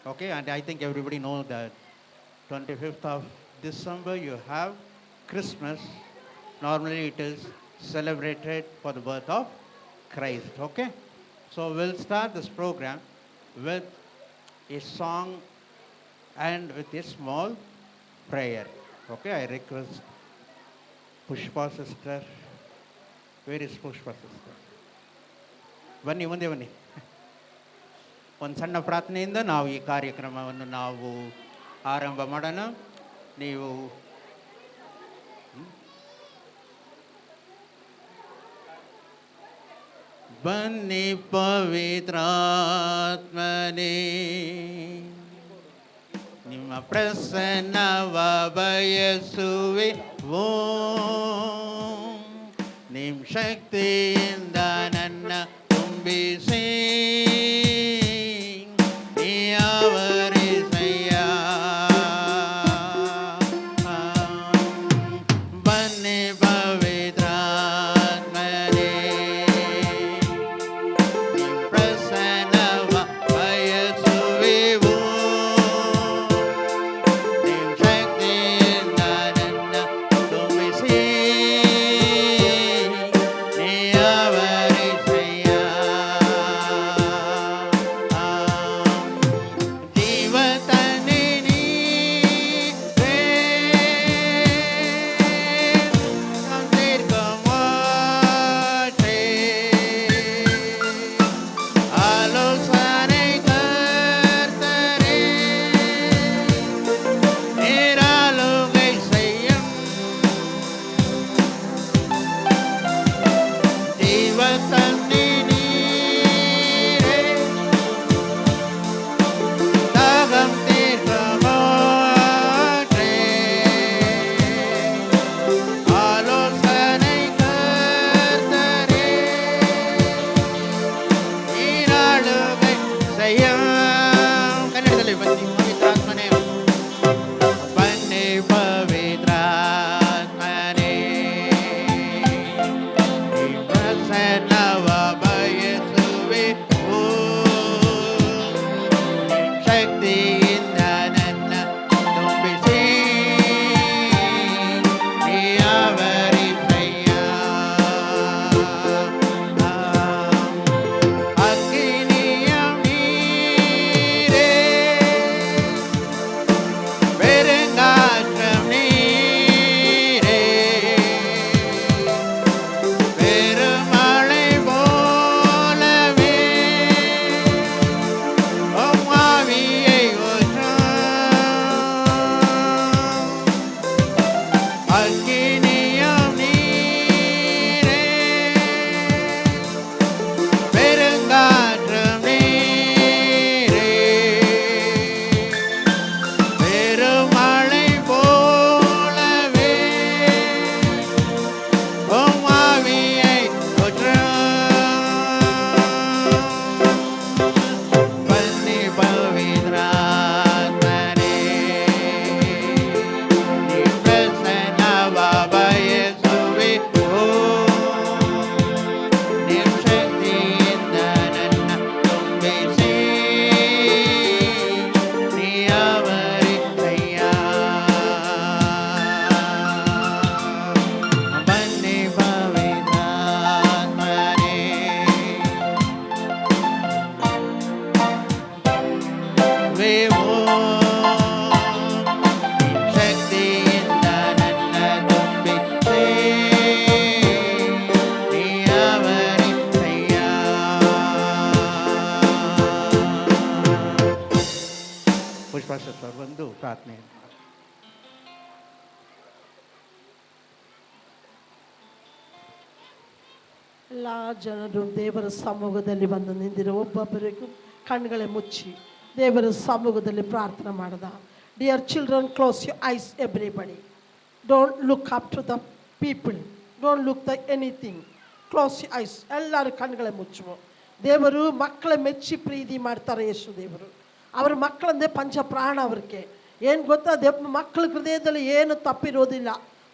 Okay, and I think everybody knows that 25th of December you have Christmas. Normally it is celebrated for the birth of Christ. Okay, so we'll start this program with a song and with a small prayer. Okay, I request Pushpa sister. Where is Pushpa sister? ಬನ್ನಿ ಮುಂದೆ ಬನ್ನಿ. ಒಂದು ಸಣ್ಣ ಪ್ರಾರ್ಥನೆಯಿಂದ ನಾವು ಈ ಕಾರ್ಯಕ್ರಮವನ್ನು ನಾವು ಆರಂಭ ಮಾಡೋಣ. ನೀವು ಬನ್ನಿ ಪವಿತ್ರಾತ್ಮನೇ, ನಿಮ್ಮ ಪ್ರಸನ್ನವ ಬಯಸುವೆ ಓ, ನಿಮ್ಮ ಶಕ್ತಿಯಿಂದ ನನ್ನ ತುಂಬಿಸಿ ನೀವರಿಸಯ್ಯ. ಬನ್ನಿ ಪವಿತ್ರಾತ್ಮನೇ, ನಿಮ್ಮ ಪ್ರಸನ್ನವ ಬಯಸುವೆವು, ನಿಮ್ಮ ಶಕ್ತಿಯಿಂದ ನನ್ನ ತುಂಬಿಸಿ ನೀವರಿಸಯ್ಯ. ಜೀವತನೇ ನೀವೇ, ಸಂದೀರ್ಘವಾಸೆ ಆಲೋಚನೆ ಕರ್ತರೇ, ನೀರಾಲುಗೈ செய்யும் ஜீவத்தண்ணி நீரே, தாகம் தீர்க்கமாற்றே ஆலோசனை கர்த்தரே, நீராளுகை செய்யும். ಕನ್ನಡದಲ್ಲಿ ಬನ್ನಿ ಪವಿತ್ರಾತ್ಮನೇ, ಬನ್ನಿ ಪವಿತ್ರಾತ್ಮನೇ, ನಿಮ್ಮ ಪ್ರಸನ್ನವ ಬಯಸುವೆ ಓ, ನಿಮ್ಮ ಶಕ್ತಿಯಿಂದ ನನ್ನ ತುಂಬಿಸಿ ನೀವರಿಸಯ್ಯ. ಅಗ್ನಿಯ ನೀರೇ, பெருங்காற்றம் நீரே, பெருமழை போலவே உம் ஆவியை ஊற்றும். அக்கினியும் நீரே, பெருங்காற்றம் நீரே, பெருமழை போலவே உம் ஆவியை ஊற்றும். பன்னி பவித்ராத்மனே, நீ பிரசன்னவ ಬಯಸುವೆ ಓ, ನಿಮ್ಮ ಶಕ್ತಿಯಿಂದ ನನ್ನ ತುಂಬಿಸಿ ನೀವರಿಸಯ್ಯ. ಬನ್ನಿ ಪವಿತ್ರಾತ್ಮನೇ, ವೇವೋ ನಿಮ್ಮ ಶಕ್ತಿಯಿಂದ ನನ್ನ ತುಂಬಿಸಿ ನೀವರಿಸಯ್ಯ. ಪುಷ್ಪ ಸರ್ ಬಂದು ಪ್ರಾರ್ಥನೆ. ಎಲ್ಲ ಜನರು ದೇವರ ಸಮ್ಮುಖದಲ್ಲಿ ಬಂದು ನಿಂತಿರೋ ಒಬ್ಬೊಬ್ಬರಿಗೂ ಕಣ್ಗಳೇ ಮುಚ್ಚಿ ದೇವರ ಸಮ್ಮುಖದಲ್ಲಿ ಪ್ರಾರ್ಥನೆ ಮಾಡದ. Dear children, close you eyes everybody. Don't look up to the people, don't look the anything. Close you eyes. ಎಲ್ಲರೂ ಕಣ್ಗಳೇ ಮುಚ್ಚುವ. ದೇವರು ಮಕ್ಕಳ ಮೆಚ್ಚಿ ಪ್ರೀತಿ ಮಾಡ್ತಾರೆ. ಯೇಸು ದೇವರು ಅವ್ರ ಮಕ್ಕಳಂದೇ ಪಂಚ ಪ್ರಾಣ. ಅವ್ರಿಗೆ ಏನು ಗೊತ್ತಾ, ಮಕ್ಕಳ ಹೃದಯದಲ್ಲಿ ಏನು ತಪ್ಪಿರೋದಿಲ್ಲ,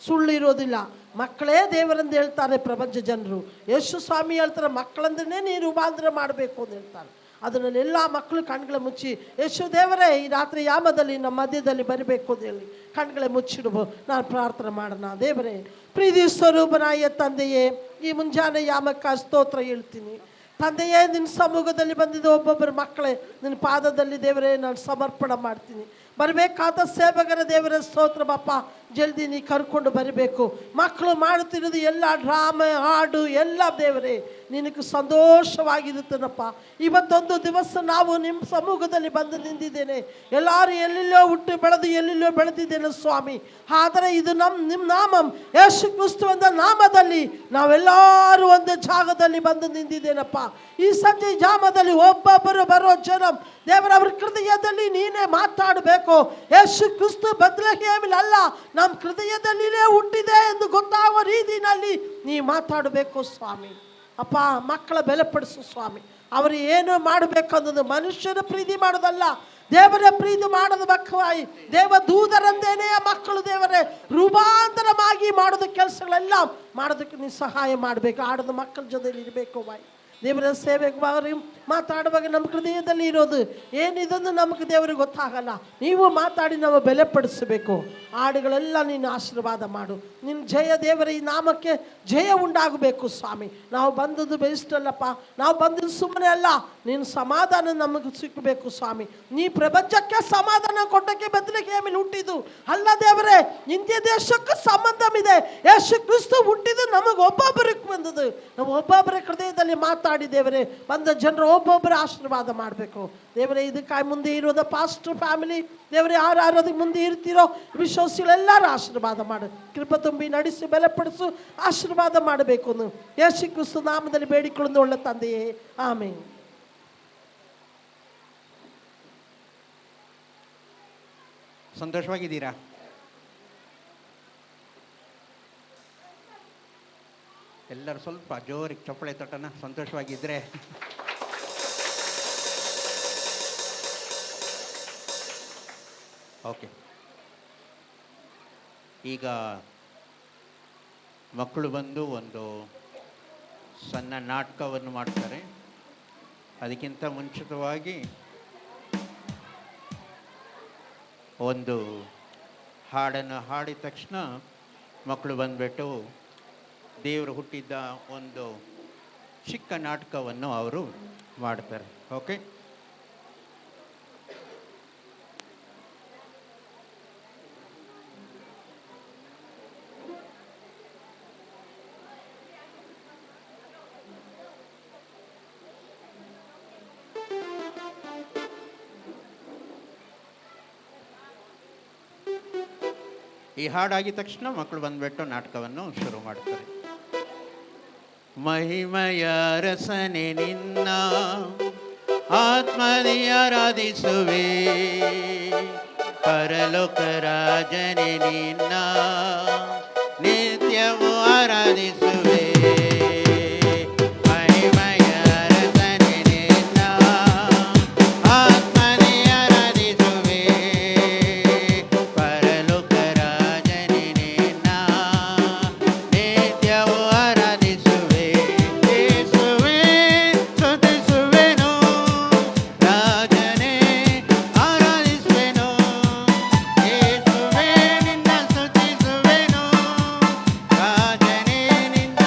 ಸುಳ್ಳು ಇರೋದಿಲ್ಲ. ಮಕ್ಕಳೇ ದೇವರಂದು ಹೇಳ್ತಾರೆ ಪ್ರಪಂಚ ಜನರು. ಯೇಸು ಸ್ವಾಮಿ ಹೇಳ್ತಾರೆ, ಮಕ್ಕಳಂದ್ರೆ ನೀವು ರೂಪಾಂತರ ಮಾಡಬೇಕು ಅಂತ ಹೇಳ್ತಾರೆ. ಅದರಲ್ಲಿ ಎಲ್ಲ ಮಕ್ಕಳು ಕಣ್ಗಳ ಮುಚ್ಚಿ ಯೇಸು ದೇವರೇ ಈ ರಾತ್ರಿ ಯಾಮದಲ್ಲಿ ನಮ್ಮ ಮಧ್ಯದಲ್ಲಿ ಬರಬೇಕು ಅಂತ ಹೇಳಿ ಕಣ್ಗಳೇ ಮುಚ್ಚಿಡುವ ನಾನು ಪ್ರಾರ್ಥನೆ ಮಾಡೋಣ. ದೇವರೇ, ಪ್ರೀತಿ ಸ್ವರೂಪನಾಯ ತಂದೆಯೇ, ಈ ಮುಂಜಾನೆ ಯಾಮಕ್ಕ ಸ್ತೋತ್ರ ಹೇಳ್ತೀನಿ. ತಂದೆಯೇ, ನಿನ್ನ ಸಮ್ಮುಖದಲ್ಲಿ ಬಂದಿದ್ದ ಒಬ್ಬೊಬ್ಬರ ಮಕ್ಕಳೇ ನಿನ್ನ ಪಾದದಲ್ಲಿ ದೇವರೇ ನಾನು ಸಮರ್ಪಣೆ ಮಾಡ್ತೀನಿ. ಬರಬೇಕಾದ ಸೇವಕರ ದೇವರ ಸ್ತೋತ್ರ ಬಾಪ, ಜಲ್ದಿ ನೀ ಕರ್ಕೊಂಡು ಬರಬೇಕು. ಮಕ್ಕಳು ಮಾಡುತ್ತಿರೋದು ಎಲ್ಲ ಡ್ರಾಮೆ, ಹಾಡು ಎಲ್ಲ ದೇವರೇ ನಿನಗೆ ಸಂತೋಷವಾಗಿರುತ್ತೇನಪ್ಪ. ಇವತ್ತೊಂದು ದಿವಸ ನಾವು ನಿಮ್ಮ ಸಮ್ಮುಖದಲ್ಲಿ ಬಂದು ನಿಂತಿದ್ದೇನೆ. ಎಲ್ಲರೂ ಎಲ್ಲೆಲ್ಲೋ ಹುಟ್ಟು ಬೆಳೆದು ಎಲ್ಲೆಲ್ಲೋ ಬೆಳೆದಿದ್ದೇನೆ ಸ್ವಾಮಿ. ಆದರೆ ಇದು ನಿಮ್ಮ ನಾಮಂ ಯೇಸು ಕ್ರಿಸ್ತುವಿನ ನಾಮದಲ್ಲಿ ನಾವೆಲ್ಲರೂ ಒಂದು ಜಾಗದಲ್ಲಿ ಬಂದು ನಿಂತಿದ್ದೇನಪ್ಪ. ಈ ಸಂಜೆ ಜಾಮದಲ್ಲಿ ಒಬ್ಬೊಬ್ಬರು ಬರೋ ಜನ ದೇವರವ್ರ ಹೃದಯದಲ್ಲಿ ನೀನೇ ಮಾತಾಡಬೇಕು. ಯೇಸು ಕ್ರಿಸ್ತು ಬದಲೇಹೇಮಿಲ್ ಅಲ್ಲ, ನಮ್ಮ ಹೃದಯದಲ್ಲಿನೇ ಹುಟ್ಟಿದೆ ಎಂದು ಗೊತ್ತಾಗುವ ರೀತಿಯಲ್ಲಿ ನೀ ಮಾತಾಡಬೇಕು ಸ್ವಾಮಿ. ಅಪ್ಪ, ಮಕ್ಕಳ ಬೆಲೆಪಡಿಸು ಸ್ವಾಮಿ. ಅವರು ಏನು ಮಾಡಬೇಕು ಅನ್ನೋದು ಮನುಷ್ಯನ ಪ್ರೀತಿ ಮಾಡೋದಲ್ಲ, ದೇವರ ಪ್ರೀತಿ ಮಾಡೋದು ಮಕ್ಕಳಾಯಿ ದೇವದೂತರಂತೇನೆ ಮಕ್ಕಳು ದೇವರೇ ರೂಪಾಂತರವಾಗಿ ಮಾಡೋದು ಕೆಲಸಗಳೆಲ್ಲ ಮಾಡೋದಕ್ಕೆ ನೀವು ಸಹಾಯ ಮಾಡಬೇಕು. ಆಡೋದು ಮಕ್ಕಳ ಜೊತೆಲಿ ಇರಬೇಕು ಬಾಯಿ. ದೇವರ ಸೇವೆಗೆ ಮಾತಾಡುವಾಗ ನಮ್ಮ ಹೃದಯದಲ್ಲಿ ಇರೋದು ಏನಿದನ್ನು ನಮಗೆ ದೇವರಿಗೆ ಗೊತ್ತಾಗಲ್ಲ. ನೀವು ಮಾತಾಡಿ ನಾವು ಬೆಲೆಪಡಿಸಬೇಕು. ಹಾಡುಗಳೆಲ್ಲ ನೀನು ಆಶೀರ್ವಾದ ಮಾಡು. ನಿನ್ನ ಜಯ ದೇವರ ಈ ನಾಮಕ್ಕೆ ಜಯ ಉಂಟಾಗಬೇಕು ಸ್ವಾಮಿ. ನಾವು ಬಂದದ್ದು ಬೇಯಿಸ್ಟಲ್ಲಪ್ಪ, ನಾವು ಬಂದದ್ದು ಸುಮ್ಮನೆ ಅಲ್ಲ, ನಿನ್ನ ಸಮಾಧಾನ ನಮಗೆ ಸಿಕ್ಕಬೇಕು ಸ್ವಾಮಿ. ನೀ ಪ್ರಪಂಚಕ್ಕೆ ಸಮಾಧಾನ ಕೊಟ್ಟಕ್ಕೆ ಬದಲಿಗೆ ಹುಟ್ಟಿದ್ದು ಅಲ್ಲ ದೇವರೇ, ಇಂಡಿಯ ದೇಶಕ್ಕೆ ಸಂಬಂಧವಿದೆ. ಯೇಸು ಕ್ರಿಸ್ತು ಹುಟ್ಟಿದ್ದು ನಮಗೆ ಒಬ್ಬೊಬ್ಬರಿಗೆ ಬಂದದ್ದು. ನಾವು ಒಬ್ಬೊಬ್ಬರ ಹೃದಯದಲ್ಲಿ ಮಾತಾಡಿ ದೇವರೇ ಬಂದ ಜನರು ಒಬ್ಬೊಬ್ಬರ ಆಶೀರ್ವಾದ ಮಾಡಬೇಕು ದೇವರೇ. ಇದಕ್ಕಾಗಿ ಮುಂದೆ ಇರೋದ ಪಾಸ್ಟರ್ ಫ್ಯಾಮಿಲಿ ದೇವರೇ, ಯಾರು ಅದಕ್ಕೆ ಮುಂದೆ ಇರ್ತೀರೋ ವಿಶ್ವಾಸಿಗಳೆಲ್ಲರೂ ಆಶೀರ್ವಾದ ಮಾಡು. ಕೃಪೆ ತುಂಬಿ ನಡೆಸಿ ಬಲಪಡಿಸು, ಆಶೀರ್ವಾದ ಮಾಡಬೇಕು. ಯೇಸು ಕ್ರಿಸ್ತು ನಾಮದಲ್ಲಿ ಬೇಡಿಕೊಳ್ಳುವುದು ಒಳ್ಳೆ ತಂದೆಯೇ, ಆಮೆನ್. ಸಂತೋಷವಾಗಿದ್ದೀರಾ? ಎಲ್ಲರೂ ಸ್ವಲ್ಪ ಜೋರಿಗೆ ಚಪ್ಪಳೆ ತಟ್ಟನ, ಸಂತೋಷವಾಗಿದ್ದರೆ. ಓಕೆ, ಈಗ ಮಕ್ಕಳು ಬಂದು ಒಂದು ಸಣ್ಣ ನಾಟಕವನ್ನು ಮಾಡ್ತಾರೆ. ಅದಕ್ಕಿಂತ ಮುಂಚಿತವಾಗಿ ಒಂದು ಹಾಡನ್ನು ಹಾಡಿದ ತಕ್ಷಣ ಮಕ್ಕಳು ಬಂದುಬಿಟ್ಟು ದೇವರು ಹುಟ್ಟಿದ್ದ ಒಂದು ಚಿಕ್ಕ ನಾಟಕವನ್ನು ಅವರು ಮಾಡ್ತಾರೆ. ಓಕೆ, ಈ ಹಾಡಾಗಿದ ತಕ್ಷಣ ಮಕ್ಕಳು ಬಂದುಬಿಟ್ಟು ನಾಟಕವನ್ನು ಶುರು ಮಾಡ್ತಾರೆ. ಮಹಿಮಯ ರಸನೆ ನಿನ್ನ ಆತ್ಮನೇ ಆರಾಧಿಸುವೆ, ಪರಲೋಕ ರಾಜನೆ ನಿನ್ನ ನಿತ್ಯವೂ ಆರಾಧಿಸುವೆ. ನಿನ್ನ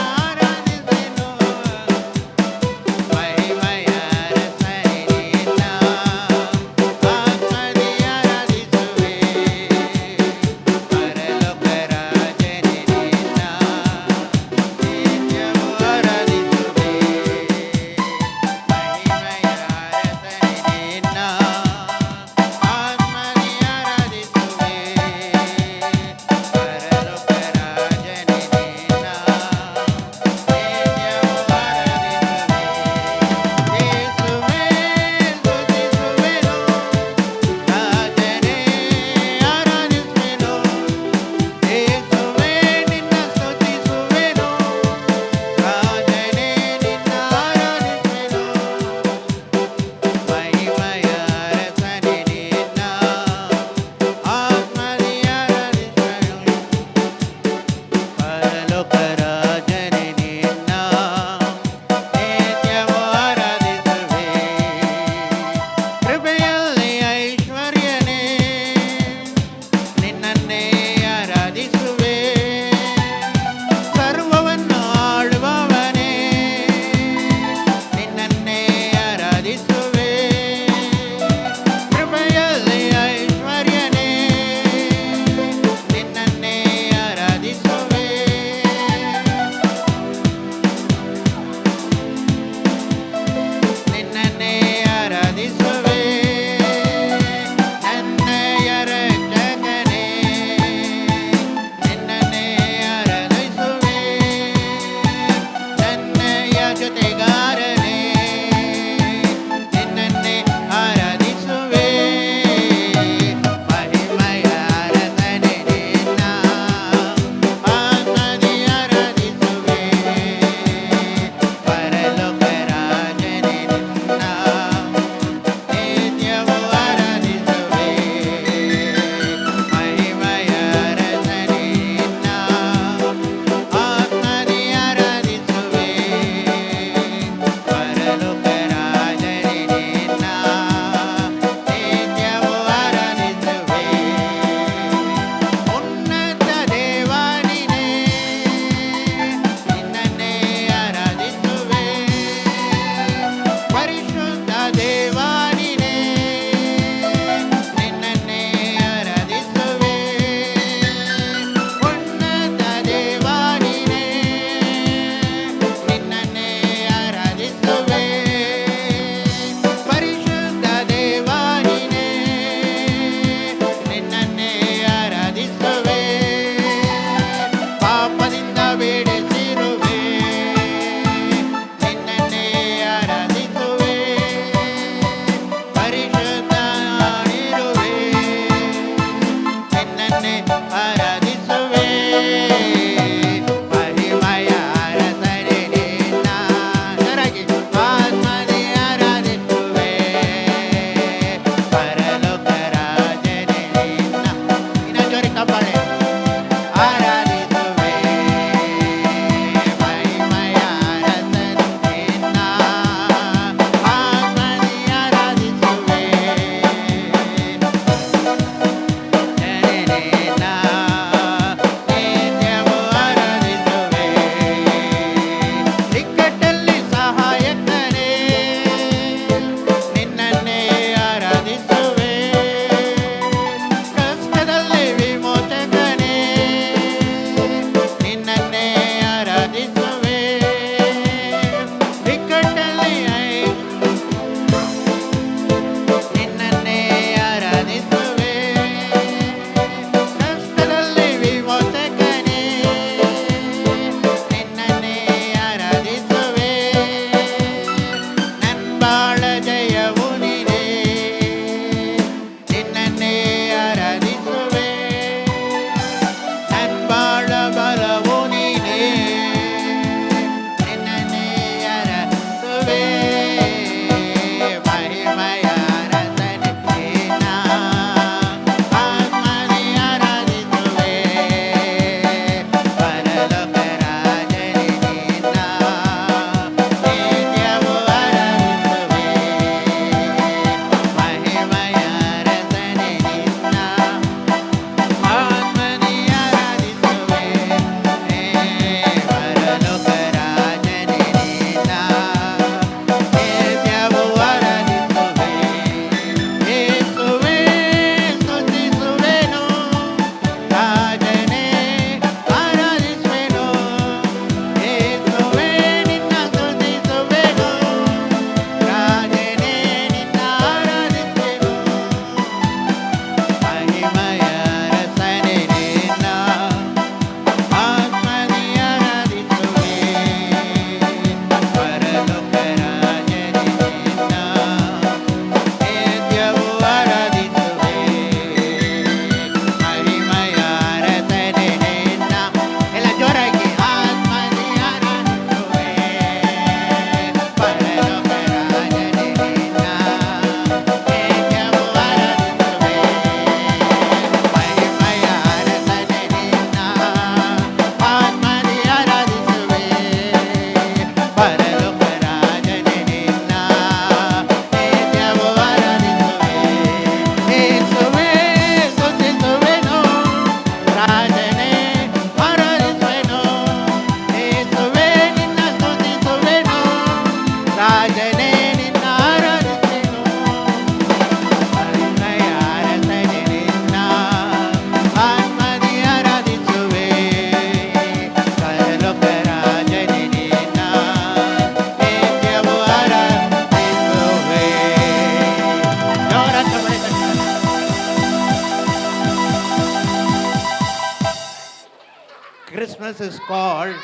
Christmas is called,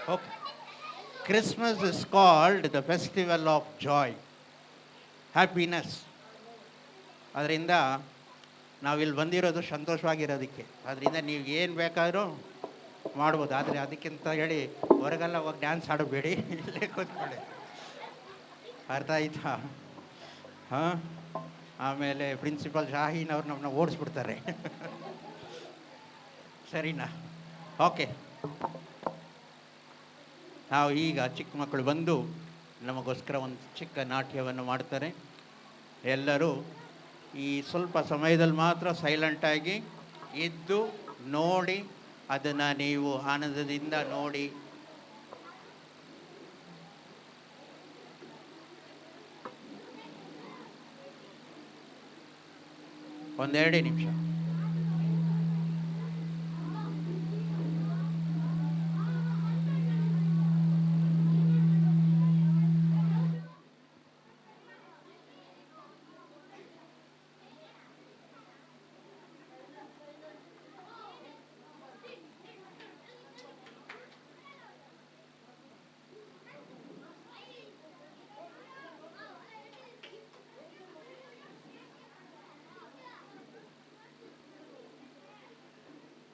okay, Christmas is called the festival of joy, happiness. ಅದರಿಂದ ನಾವಿಲ್ಲಿ ಬಂದಿರೋದು ಸಂತೋಷವಾಗಿರೋದಕ್ಕೆ. ಅದರಿಂದ ನೀವು ಏನು ಬೇಕಾದರೂ ಮಾಡ್ಬೋದು. ಆದರೆ ಅದಕ್ಕಿಂತ ಹೇಳಿ ಹೊರಗೆಲ್ಲ ಹೋಗಿ ಡ್ಯಾನ್ಸ್ ಆಡಬೇಡಿ, ಇಲ್ಲೇ ಕೂತ್ಕೊಳ್ಳಿ. ಅರ್ಥ ಆಯ್ತಾ? ಹಾಂ. ಆಮೇಲೆ ಪ್ರಿನ್ಸಿಪಲ್ ಶಾಹೀನ್ ಅವ್ರು ನಮ್ಮನ್ನ ಓಡಿಸ್ಬಿಡ್ತಾರೆ. ಸರಿನಾ? ಓಕೆ. ನಾವು ಈಗ ಚಿಕ್ಕ ಮಕ್ಕಳು ಬಂದು ನಮಗೋಸ್ಕರ ಒಂದು ಚಿಕ್ಕ ನಾಟ್ಯವನ್ನು ಮಾಡ್ತಾರೆ. ಎಲ್ಲರೂ ಈ ಸ್ವಲ್ಪ ಸಮಯದಲ್ಲಿ ಮಾತ್ರ ಸೈಲೆಂಟಾಗಿ ಇದ್ದು ನೋಡಿ, ಅದನ್ನು ನೀವು ಆನಂದದಿಂದ ನೋಡಿ. ಒಂದೆರಡೇ ನಿಮಿಷ.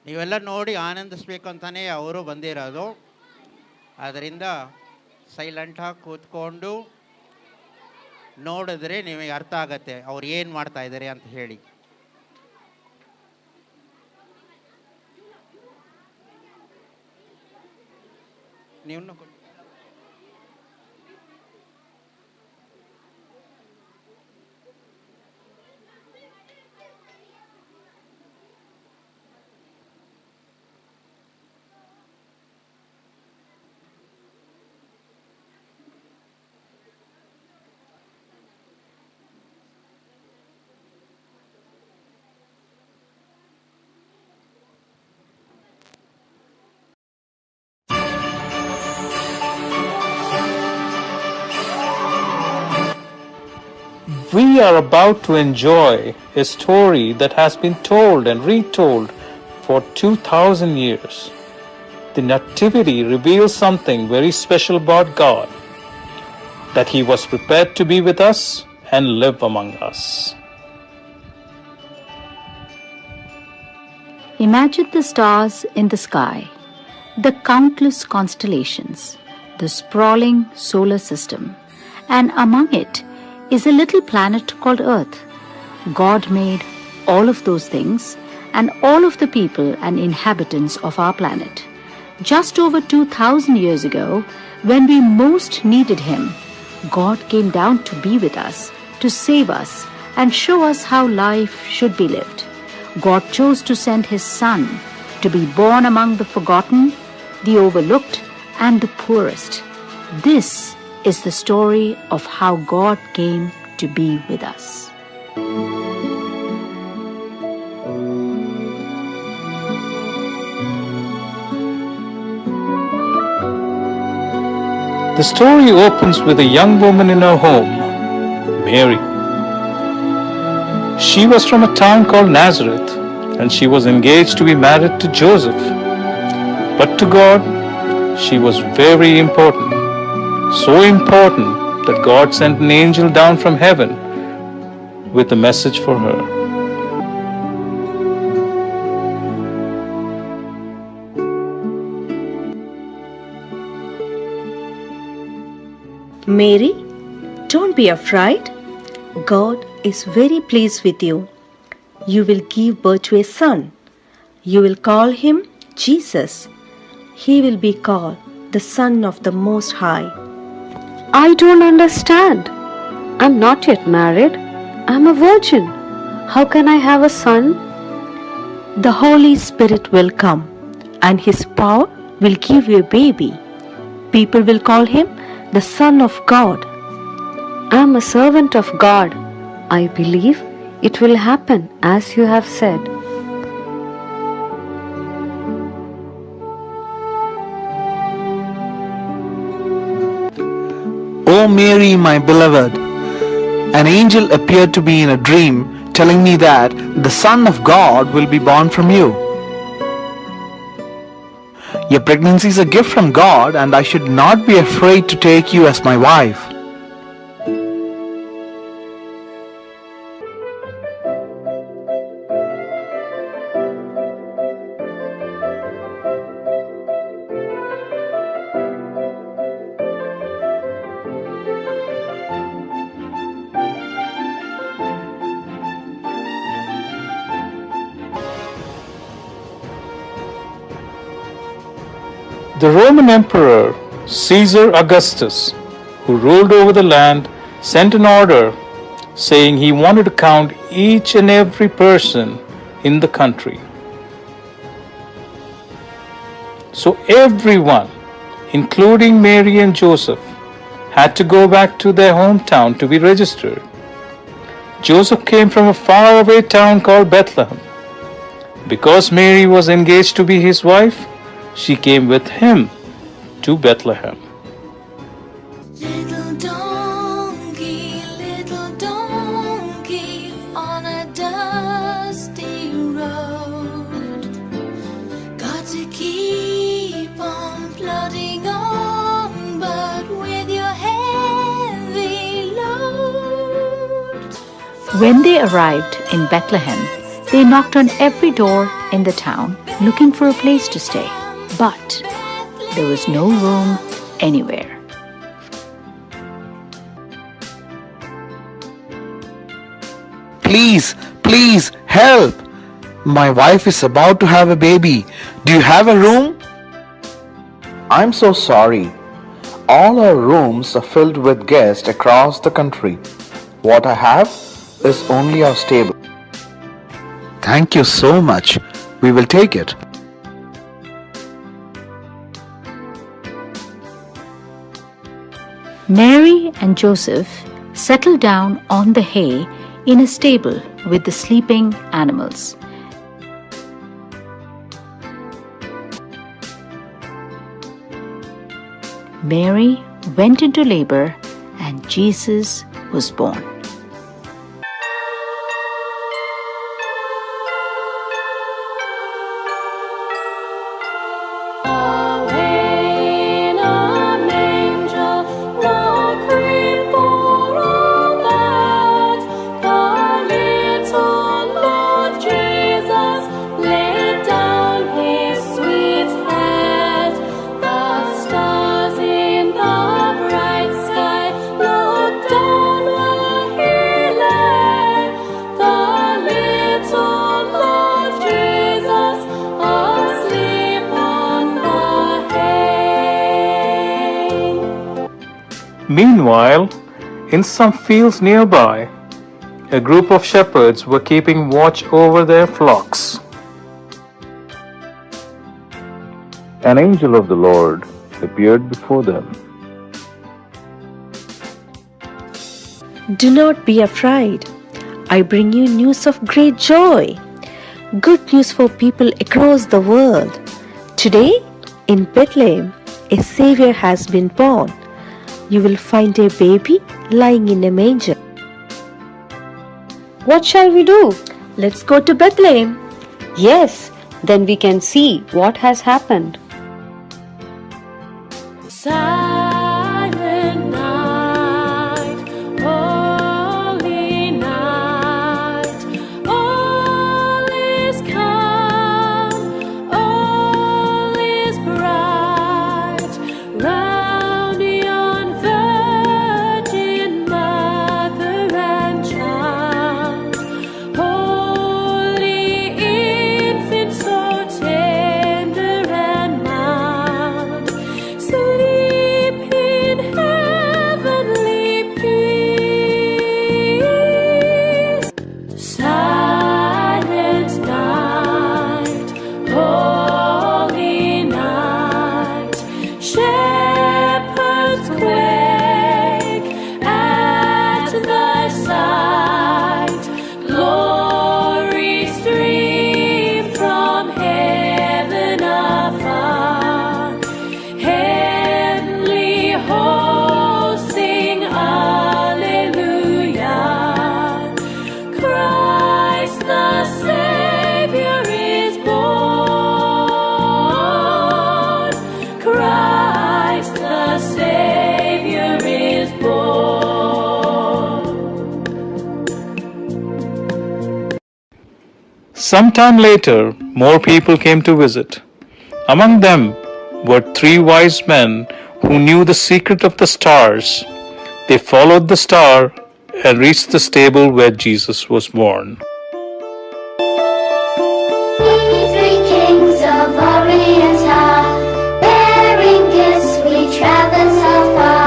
ನೀವೆಲ್ಲ ನೋಡಿ ಆನಂದಿಸ್ಬೇಕು ಅಂತಲೇ ಅವರು ಬಂದಿರೋದು. ಆದ್ದರಿಂದ ಸೈಲೆಂಟಾಗಿ ಕೂತ್ಕೊಂಡು ನೋಡಿದ್ರೆ ನಿಮಗೆ ಅರ್ಥ ಆಗತ್ತೆ ಅವ್ರು ಏನು ಮಾಡ್ತಾ ಇದ್ದಾರೆ ಅಂತ ಹೇಳಿ. ನೀವು We are about to enjoy a story that has been told and retold for 2000 years. The Nativity reveals something very special about God, that He was prepared to be with us and live among us. Imagine the stars in the sky, the countless constellations, the sprawling solar system, and among it is a little planet called Earth. God made all of those things and all of the people and inhabitants of our planet. Just over 2000 years ago, when we most needed Him, God came down to be with us, to save us and show us how life should be lived. God chose to send His Son to be born among the forgotten, the overlooked, and the poorest. This is the story of how God came to be with us. The story opens with a young woman in her home, Mary. She was from a town called Nazareth, and she was engaged to be married to Joseph. But to God, she was very important. So important that God sent an angel down from heaven with a message for her. Mary, don't be afraid. God is very pleased with you. You will give birth to a son. You will call him Jesus. He will be called the Son of the Most High. I don't understand. I'm not yet married. I'm a virgin. How can I have a son? The Holy Spirit will come, and His power will give you a baby. People will call him the Son of God. I'm a servant of God. I believe it will happen as you have said. O Mary, my beloved, an angel appeared to me in a dream, telling me that the Son of God will be born from you. Your pregnancy is a gift from God, and I should not be afraid to take you as my wife. The Roman Emperor Caesar Augustus, who ruled over the land, sent an order saying he wanted to count each and every person in the country. So everyone, including Mary and Joseph, had to go back to their hometown to be registered. Joseph came from a faraway town called Bethlehem. Because Mary was engaged to be his wife, she came with him to Bethlehem. Little donkey on a dusty road. Got to keep on plodding on, but with your heavy load. When they arrived in Bethlehem, they knocked on every door in the town looking for a place to stay. But there was no room anywhere. Please, please, help! My wife is about to have a baby. Do you have a room? I'm so sorry. All our rooms are filled with guests across the country. What I have is only our stable. Thank you so much. We will take it. Mary and Joseph settled down on the hay in a stable with the sleeping animals. Mary went into labor and Jesus was born. Meanwhile, in some fields nearby, a group of shepherds were keeping watch over their flocks. An angel of the Lord appeared before them. Do not be afraid. I bring you news of great joy. Good news for people across the world. Today, in Bethlehem, a Savior has been born. You will find a baby lying in a manger. What shall we do? Let's go to Bethlehem. Yes, then we can see what has happened. Silent night, holy night, all is calm, all is bright, round yon virgin mother and child, holy infant so tender and mild, sleep. Sometime later, more people came to visit. Among them were 3 wise men who knew the secret of the stars. They followed the star and reached the stable where Jesus was born. Three kings of Orient are, bearing gifts we travel so far.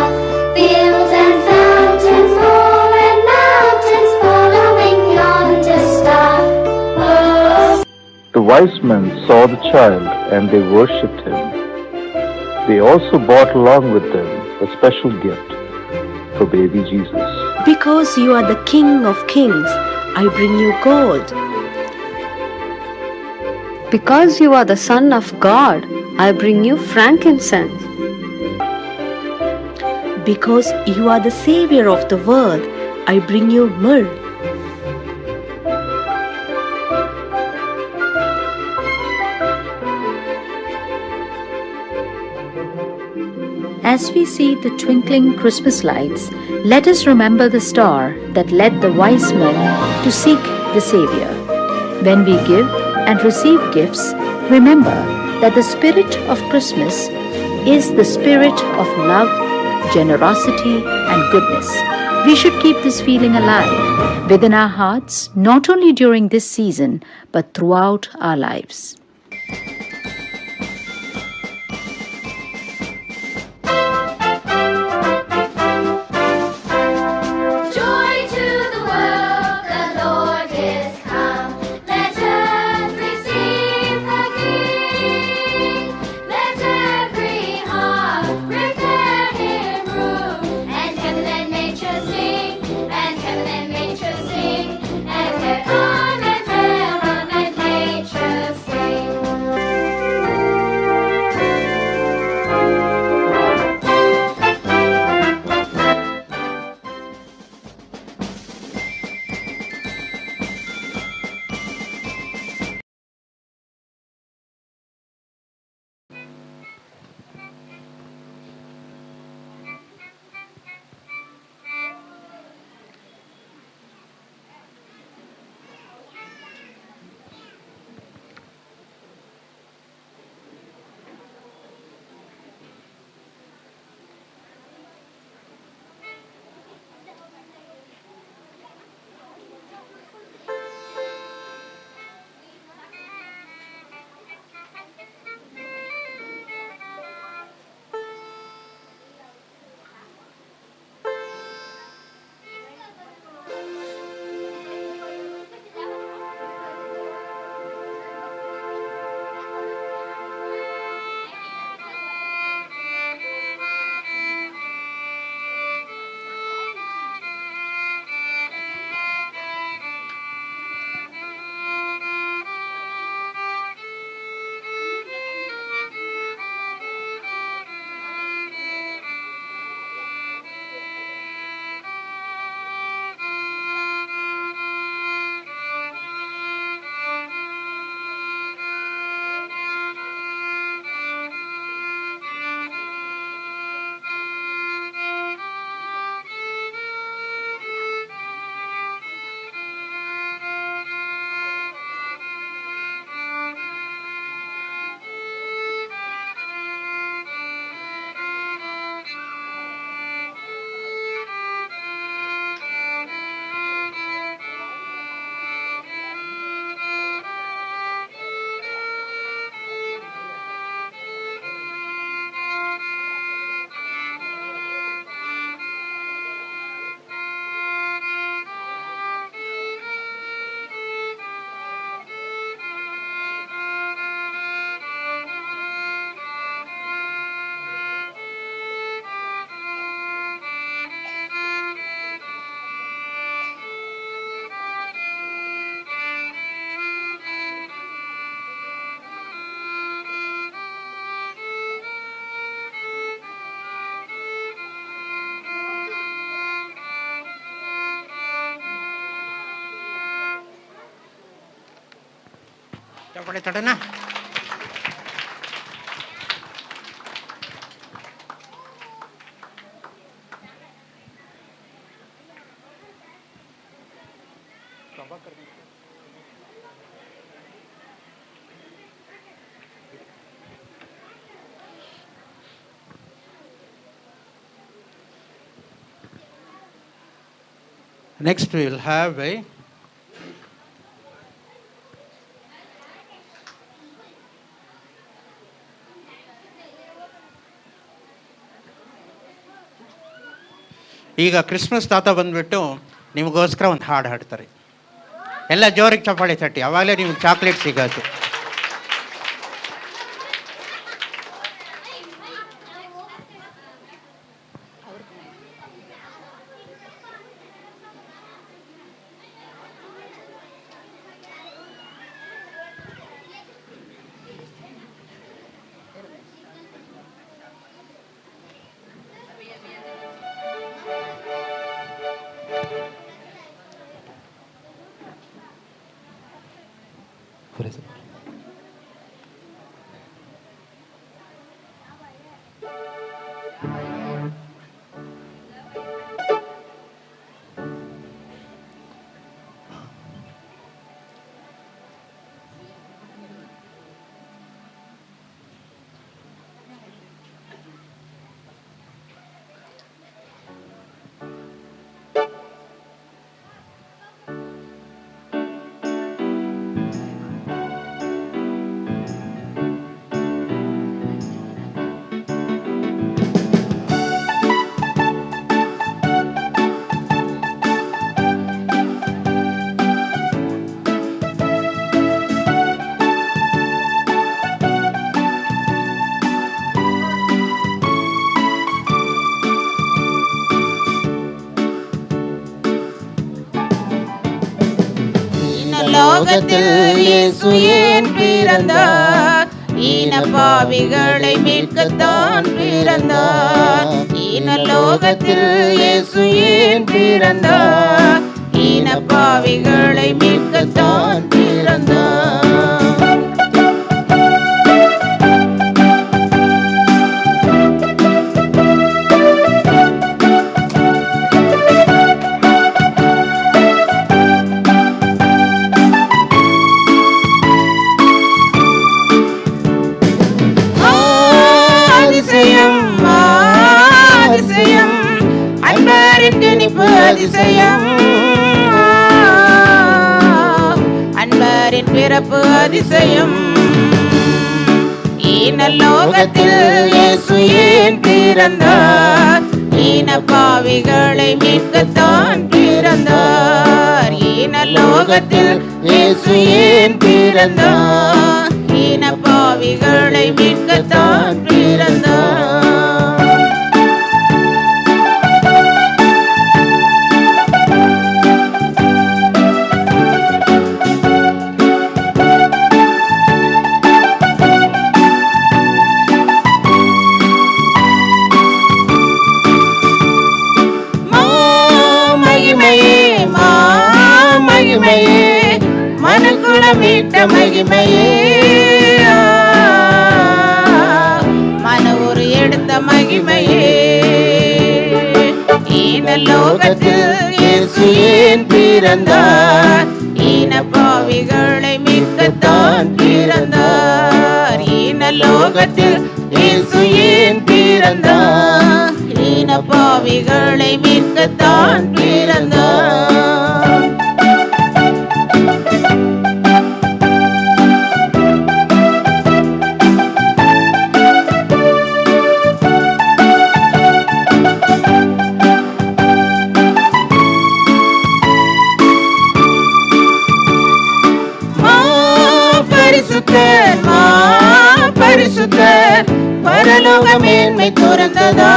Fields and fountains, moor and mountains, following yonder star. Oh. The wise men saw the child and they worshipped him. They also brought along with them a special gift for baby Jesus. Because you are the King of kings, I bring you gold. Because you are the Son of God, I bring you frankincense. Because you are the Savior of the world, I bring you myrrh. As we see the twinkling Christmas lights, let us remember the star that led the wise men to seek the Savior. When we give and receive gifts, remember that the spirit of Christmas is the spirit of love, generosity, and goodness. We should keep this feeling alive within our hearts, not only during this season, but throughout our lives. Joy to the world, the Lord is come. Let earth receive the King. Let every heart prepare him room. And heaven and nature sing, and heaven and nature sing, and heaven and nature sing. ಚಪ್ಪಾಳೆ ತಡನಾ Next we will have a ಈಗ Christmas ತಾತ ಬಂದುಬಿಟ್ಟು ನಿಮಗೋಸ್ಕರ ಒಂದು ಹಾಡು ಹಾಡ್ತಾರೆ. ಎಲ್ಲ ಜೋರಿಗೆ ಚಪ್ಪಾಳೆ ತಟ್ಟಿ, ಆವಾಗಲೇ ನಿಮ್ಗೆ ಚಾಕ್ಲೇಟ್ ಸಿಗೋದು. லோகத்தில் இயேசு ஏன் பிறந்தார்? ஈன பாவிகளை மீட்கத்தான் பிறந்தார். ஈன லோகத்தில் இயேசு ஏன் பிறந்தார்? ஈன பாவிகளை மீட்கத்தான் பிறந்தார். அதிசயம் அன்பரின் பிறப்பு அதிசயம். ஈன லோகத்தில் இயேசு ஏன் பிறந்தார்? ஈன பாவிகளை மீட்கத்தான் பிறந்தார். ஈன லோகத்தில் இயேசு ஏன் பிறந்தார்? ஈன பாவிகளை மீட்கத்தான் பிறந்தார். மனக்குல மீட்ட மகிமையே, மன ஒரு எடுத்த மகிமையே. ஈன லோகத்தில் இயேசு ஏன் பிறந்தார்? ஈன பாவிகளை மீட்கத்தான் பிறந்தார். ஈன லோகத்தில் இயேசு ஏன் பிறந்தார்? ஈன பாவிகளை மீட்கத்தான் பிறந்தார். பரிசுத்தர் பரலோக மேன்மை துறந்ததா,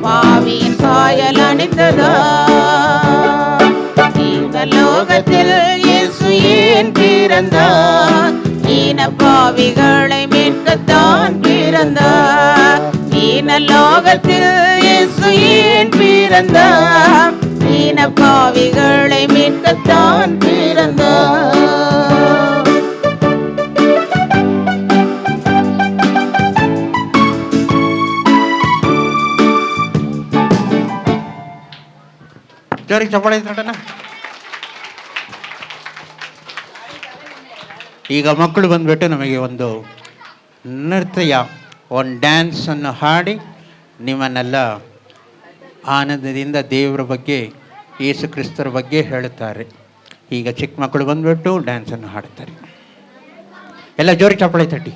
பாவியின் சாயல் அணிந்ததா. இந்த லோகத்தில் இயேசு ஏன் பிறந்தார்? ஈன பாவிகளை மீட்கத்தான் பிறந்தார். ஈன லோகத்தில் இயேசு ஏன் பிறந்தார்? ஈன பாவிகளை மீட்கத்தான் பிறந்தார். ಜೋರಿಗೆ ಚಪ್ಪಾಳೆ ತಟ್ಟಣ. ಈಗ ಮಕ್ಕಳು ಬಂದುಬಿಟ್ಟು ನಮಗೆ ಒಂದು ನೃತ್ಯ, ಒಂದು ಡ್ಯಾನ್ಸನ್ನು ಹಾಡಿ ನಿಮ್ಮನ್ನೆಲ್ಲ ಆನಂದದಿಂದ ದೇವರ ಬಗ್ಗೆ, ಯೇಸು ಕ್ರಿಸ್ತರ ಬಗ್ಗೆ ಹೇಳುತ್ತಾರೆ. ಈಗ ಚಿಕ್ಕ ಮಕ್ಕಳು ಬಂದುಬಿಟ್ಟು ಡ್ಯಾನ್ಸನ್ನು ಹಾಡ್ತಾರೆ. ಎಲ್ಲ ಜೋರಿ ಚಪ್ಪಳೆ ತಟ್ಟಿ.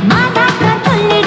மாதாக்கா சொல்லிடு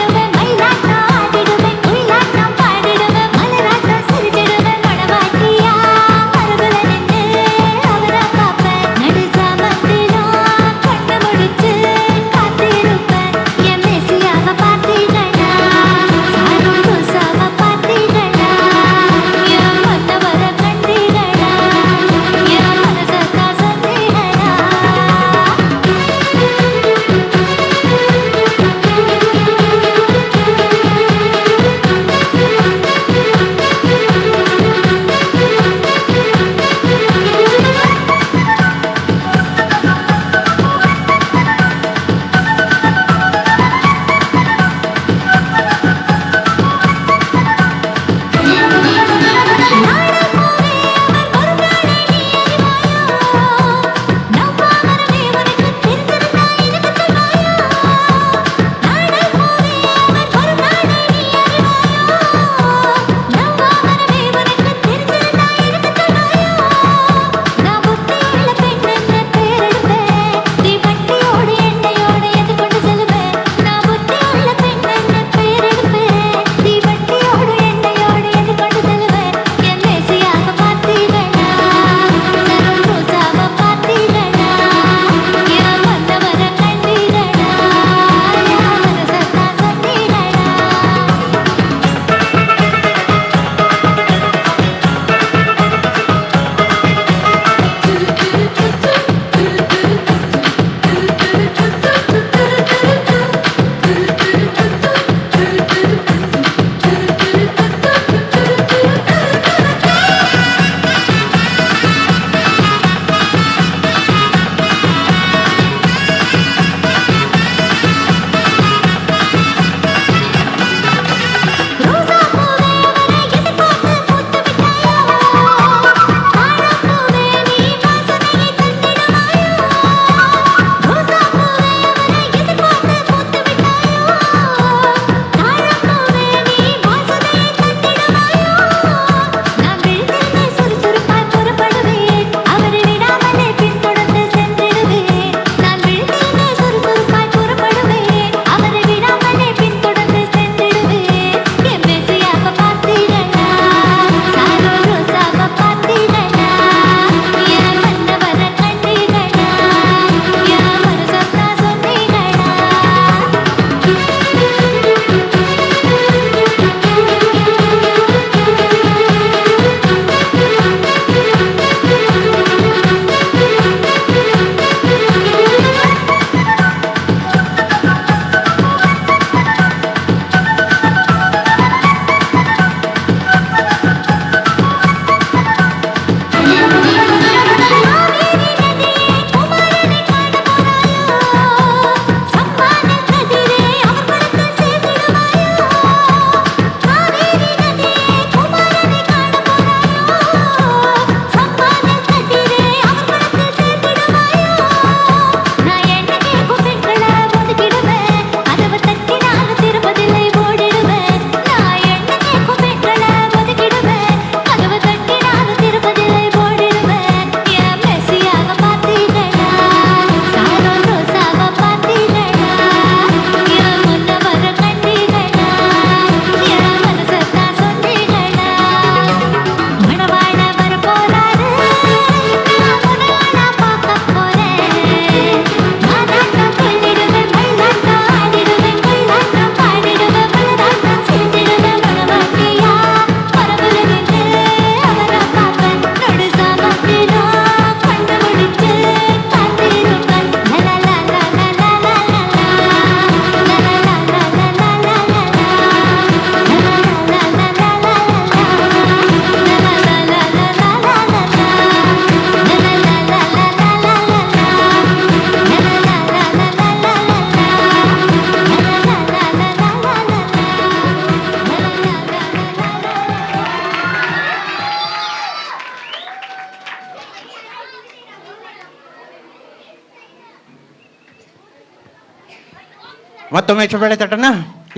ಮತ್ತೊಮ್ಮೆ ಚಪ್ಪಾಳೆ ತಟ್ಟಣ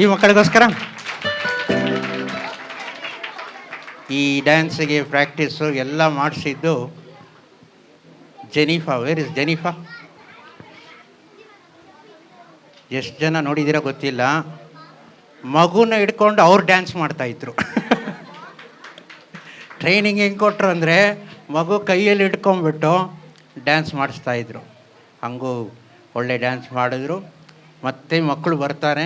ಈ ಮಕ್ಕಳಿಗೋಸ್ಕರ. ಈ ಡ್ಯಾನ್ಸಿಗೆ ಪ್ರಾಕ್ಟೀಸು ಎಲ್ಲ ಮಾಡಿಸಿದ್ದು ಜೆನಿಫಾ. Where is ಜೆನಿಫಾ? ಎಷ್ಟು ಜನ ನೋಡಿದ್ದೀರಾ ಗೊತ್ತಿಲ್ಲ. ಮಗುನ ಹಿಡ್ಕೊಂಡು ಅವ್ರು ಡ್ಯಾನ್ಸ್ ಮಾಡ್ತಾಯಿದ್ರು. ಟ್ರೈನಿಂಗ್ ಹೆಂಗೆ ಕೊಟ್ಟರು ಅಂದರೆ ಮಗು ಕೈಯಲ್ಲಿ ಹಿಡ್ಕೊಂಬಿಟ್ಟು ಡ್ಯಾನ್ಸ್ ಮಾಡಿಸ್ತಾಯಿದ್ರು. ಹಂಗೂ ಒಳ್ಳೆ ಡ್ಯಾನ್ಸ್ ಮಾಡಿದ್ರು. ಮತ್ತು ಮಕ್ಕಳು ಬರ್ತಾರೆ,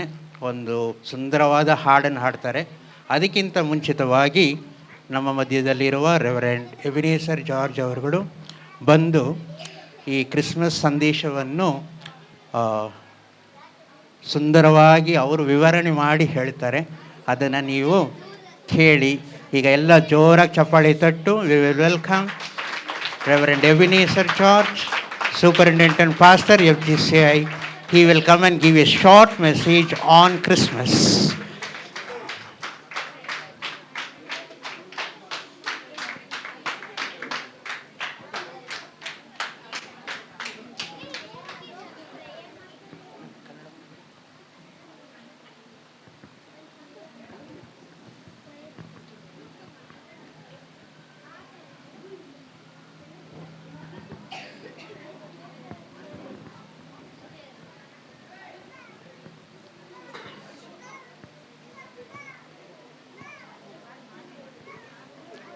ಒಂದು ಸುಂದರವಾದ ಹಾಡನ್ನು ಹಾಡ್ತಾರೆ. ಅದಕ್ಕಿಂತ ಮುಂಚಿತವಾಗಿ ನಮ್ಮ ಮಧ್ಯದಲ್ಲಿರುವ ರೆವರೆಂಡ್ ಎಬಿನೇಸರ್ ಜಾರ್ಜ್ ಅವರುಗಳು ಬಂದು ಈ ಕ್ರಿಸ್ಮಸ್ ಸಂದೇಶವನ್ನು ಸುಂದರವಾಗಿ ಅವರು ವಿವರಣೆ ಮಾಡಿ ಹೇಳ್ತಾರೆ. ಅದನ್ನು ನೀವು ಕೇಳಿ. ಈಗ ಎಲ್ಲ ಜೋರಾಗಿ ಚಪ್ಪಾಳೆ ತಟ್ಟು we will welcome reverend Ebenezer George, Superintendent and Pastor FGCI. He will come and give a short message on Christmas.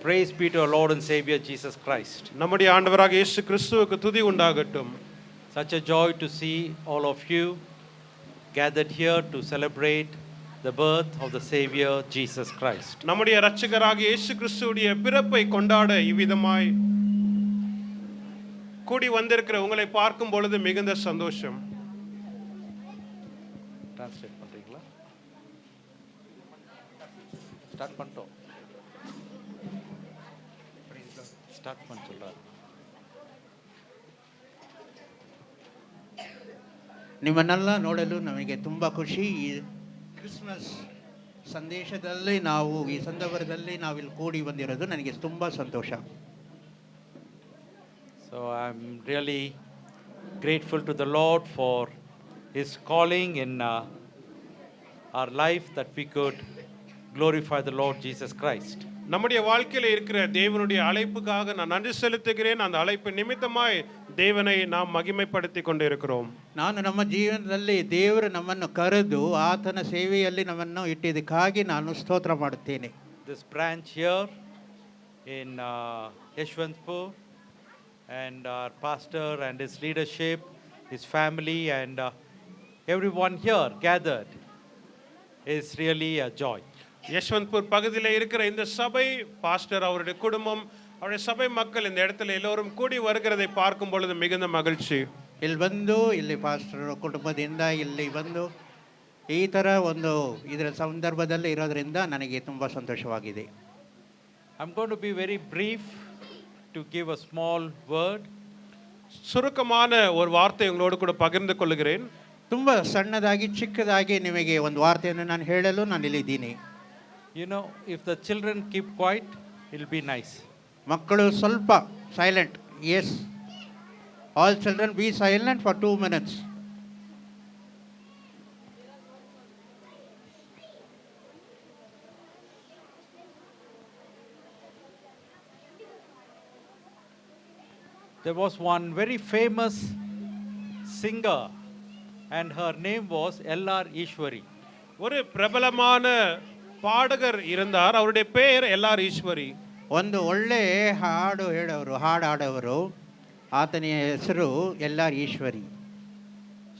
Praise be to our Lord and Savior Jesus Christ. நம்முடைய ஆண்டவராக இயேசு கிறிஸ்துவுக்கு துதி உண்டாகட்டும். Such a joy to see all of you gathered here to celebrate the birth of the Savior Jesus Christ. நம்முடைய இரட்சகராக இயேசு கிறிஸ்துவுடைய பிறப்பை கொண்டாட இவ்விதமாய் கூடி வந்திருக்கிற உங்களை பார்க்கும் பொழுது மிகுந்த சந்தோஷம். Translate பண்றீங்களா? ஸ்டார்ட் பண்ணிட்டோம். ஸ்டார்ட் பண்ண சொல்றாரு. ನಿಮ್ಮನ್ನೆಲ್ಲ ನೋಡಲು ನಮಗೆ ತುಂಬ ಖುಷಿ. ಈ ಕ್ರಿಸ್ಮಸ್ ಸಂದೇಶದಲ್ಲಿ ನಾವು ಈ ಸಂದರ್ಭದಲ್ಲಿ ನಾವಿಲ್ಲಿ ಕೂಡಿ ಬಂದಿರೋದು ನನಗೆ ತುಂಬ ಸಂತೋಷ. So I'm really grateful to the Lord for His calling in our life that we could glorify the Lord Jesus Christ. நம்முடைய வாழ்க்கையில் இருக்கிற தேவனுடைய அழைப்புக்காக நான் நன்றி செலுத்துகிறேன். அந்த அழைப்பு நிமித்தமாய் ದೇವனை நாம் ಮಹಿಮೆಪಡಿಸಿ ಕೊಂಡಿರುக்கிறோம். ನಾನು ನಮ್ಮ ಜೀವನದಲ್ಲಿ ದೇವರು ನಮ್ಮನ್ನು ಕರೆದು ಆತನ ಸೇವೆಯಲ್ಲಿ ನಮ್ಮನ್ನು ಇಟ್ಟಿದ್ದಕ್ಕಾಗಿ ನಾನು ಸ್ತೋತ್ರ ಮಾಡುತ್ತೇನೆ. This branch here in Yeshwanthpur and our pastor and his leadership, his family and everyone here gathered is really a joy. Yesvantpur பகுதியில் இருக்கிற இந்த சபை, பாஸ்டர் அவருடைய குடும்பம், அவருடைய சபை மக்கள் இந்த இடத்துல எல்லோரும் கூடி வருகிறதை பார்க்கும் பொழுது மிகுந்த மகிழ்ச்சி. ಇಲ್ಲಿ ಬಂದು ಇಲ್ಲಿ ಪಾಸ್ಟರ್ ಕುಟುಂಬದಿಂದ ಇಲ್ಲಿ ಬಂದು ಈ ಥರ ಒಂದು ಇದರ ಸಂದರ್ಭದಲ್ಲಿ ಇರೋದ್ರಿಂದ ನನಗೆ ತುಂಬ ಸಂತೋಷವಾಗಿದೆ. I'm going to be very brief to give a small word. சுருக்கமான ஒரு வார்த்தை உங்களோடு கூட பகிர்ந்து கொள்கிறேன். ತುಂಬ ಸಣ್ಣದಾಗಿ ಚಿಕ್ಕದಾಗಿ ನಿಮಗೆ ಒಂದು ವಾರ್ತೆಯನ್ನು ನಾನು ಹೇಳಲು ನಾನು ಇಲ್ಲಿದ್ದೀನಿ. You know, if the children keep quiet, it'll be nice. ಮಕ್ಕಳು ಸ್ವಲ್ಪ silent. Yes, all children be silent for 2 minutes. There was one very famous singer and her name was L.R. Ishwari. ஒரு பிரபலமான பாடகர் இருந்தார். அவருடைய பெயர் எல்ஆர் ஈஸ்வரி. ಒಂದು ಒಳ್ಳೆ ಹಾಡು ಹಾಡಾಡವರು, ಆತನ ಹೆಸರು L R Eswari.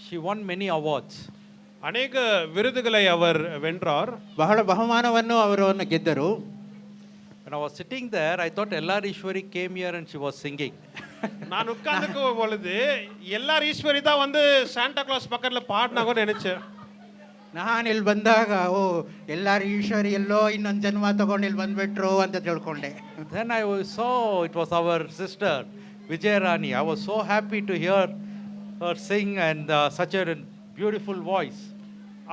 She won many awards. ಅನೇಕ விருதுகளை அவர் வென்றார். ಬಹಳ ಬಹುಮಾನವನ್ನು ಅವರನ್ನು ಗೆದ್ದರು. When I was sitting there, I thought L.R. Ishwari came here and she was singing. நான் உட்கார்ந்துக்கும் பொழுது எல்ஆர் ஈஸ்வரி தான் வந்து சாண்டா கிளாஸ் பக்கத்துல பாடினாங்கன்னு நினைச்சேன். ನಾನು ಇಲ್ಲಿ ಬಂದಾಗ ಎಲ್ಲಾರು ಈಶ್ವರಿ ಎಲ್ಲೋ ಇನ್ನೊಂದು ಜನ್ಮ ತಗೊಂಡು ಇಲ್ಲಿ ಬಂದ್ಬಿಟ್ರು ಅಂತ ತಿಳ್ಕೊಂಡೆ. Then I saw it was our sister Vijayarani. I was so happy to hear her sing and such a beautiful voice.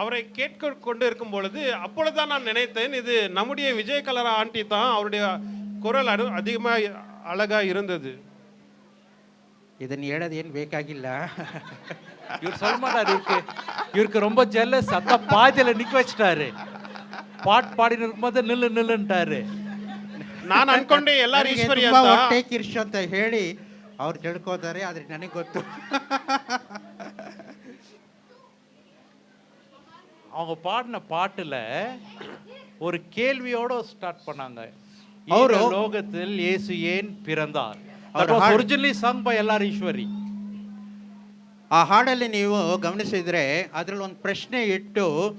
அவரை கேட்க கொண்டு இருக்கும் பொழுது அப்பொழுதுதான் நான் நினைத்தேன், இது நம்முடைய விஜய் கலரா ஆண்டி தான். அவருடைய குரல் அதிகமாக அழகா இருந்தது. ಇದನ್ನು ಹೇಳೋದು ಏನು ಬೇಕಾಗಿಲ್ಲ. இவர் சொல்ல மாட்டாரு, இவருக்கு ரொம்ப ஜெல்லஸ். அதான் பாதியில நிக்க வச்சிட்டாரு. பாடின்னு இருக்கும்போது நில்லு நில்லுன்ட்டாரு. ನಾನು ಅನ್ಕೊಂಡೆ ಎಲ್ಲಾರು ನನಗೆ ಈಶ್ವರಿ ತುಂಬಾ ಅಂತ. ಹೊಟ್ಟೆ ಕಿರ್ಚು ಅಂತ ಹೇಳಿ ಅವ್ರು ತಿಳ್ಕೊತಾರೆ, ಆದ್ರೆ ನನಗೆ ಗೊತ್ತು. அவங்க பாடின பாட்டுல ஒரு கேள்வியோட ஸ்டார்ட் பண்ணாங்க. அவரு- இந்த லோகத்தில் இயேசு ஏன் பிறந்தார்? அவர் That was ಹಾಡ್- originally sung by LR Eshwari. ಆ ಹಾಡಲ್ಲಿ ನೀವು ಗಮನಿಸಿದ್ರೆ ಅದರಲ್ಲಿ ಒಂದು ಪ್ರಶ್ನೆ ಇಟ್ಟು,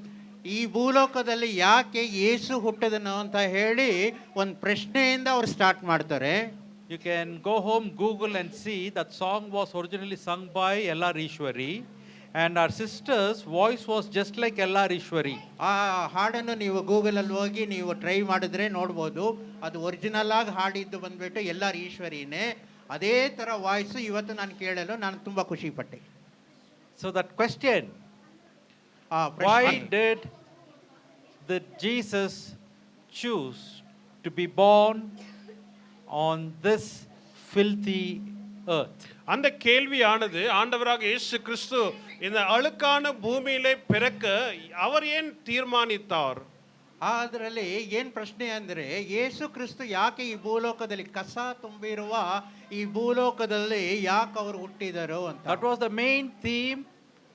ಈ ಭೂಲೋಕದಲ್ಲಿ ಯಾಕೆ ಯೇಸು ಹುಟ್ಟದನು ಅಂತ ಹೇಳಿ ಒಂದು ಪ್ರಶ್ನೆಯಿಂದ ಅವ್ರು ಸ್ಟಾರ್ಟ್ ಮಾಡ್ತಾರೆ. You can go home, Google and see that song was originally sung by LR Eshwari and our sister's voice was just like LR Eshwari. ಆ ಹಾಡನ್ನು ನೀವು ಗೂಗಲಲ್ಲಿ ಹೋಗಿ ನೀವು ಟ್ರೈ ಮಾಡಿದ್ರೆ ನೋಡ್ಬೋದು. ಅದು ಒರಿಜಿನಲ್ ಆಗಿ ಹಾಡಿದ್ದು ಬಂದ್ಬಿಟ್ಟು ಎಲ್ಲಾರ್ ಈಶ್ವರಿನೇ. ಅದೇ ಥರ ವಾಯ್ಸು ಇವತ್ತು ನಾನು ಕೇಳಲು ನಾನು ತುಂಬ ಖುಷಿ ಪಟ್ಟೆ. So that question, ಆ why ಪ್ರಶ್ನೆ- did the Jesus choose to be born on this filthy earth? அந்த கேள்வியானது ஆண்டவராக இயேசு கிறிஸ்து இந்த அழுக்கான பூமியிலே பிறக்க அவர் ஏன் தீர்மானித்தார்? ಅದರಲ್ಲಿ ಏನು ಪ್ರಶ್ನೆ ಅಂದರೆ, ಯೇಸು ಕ್ರಿಸ್ತು ಯಾಕೆ ಈ ಭೂಲೋಕದಲ್ಲಿ ಕಸ ತುಂಬಿರುವ ಈ ಭೂಲೋಕದಲ್ಲಿ ಯಾಕೆ ಅವರು ಹುಟ್ಟಿದರು ಅಂತ. That was the main theme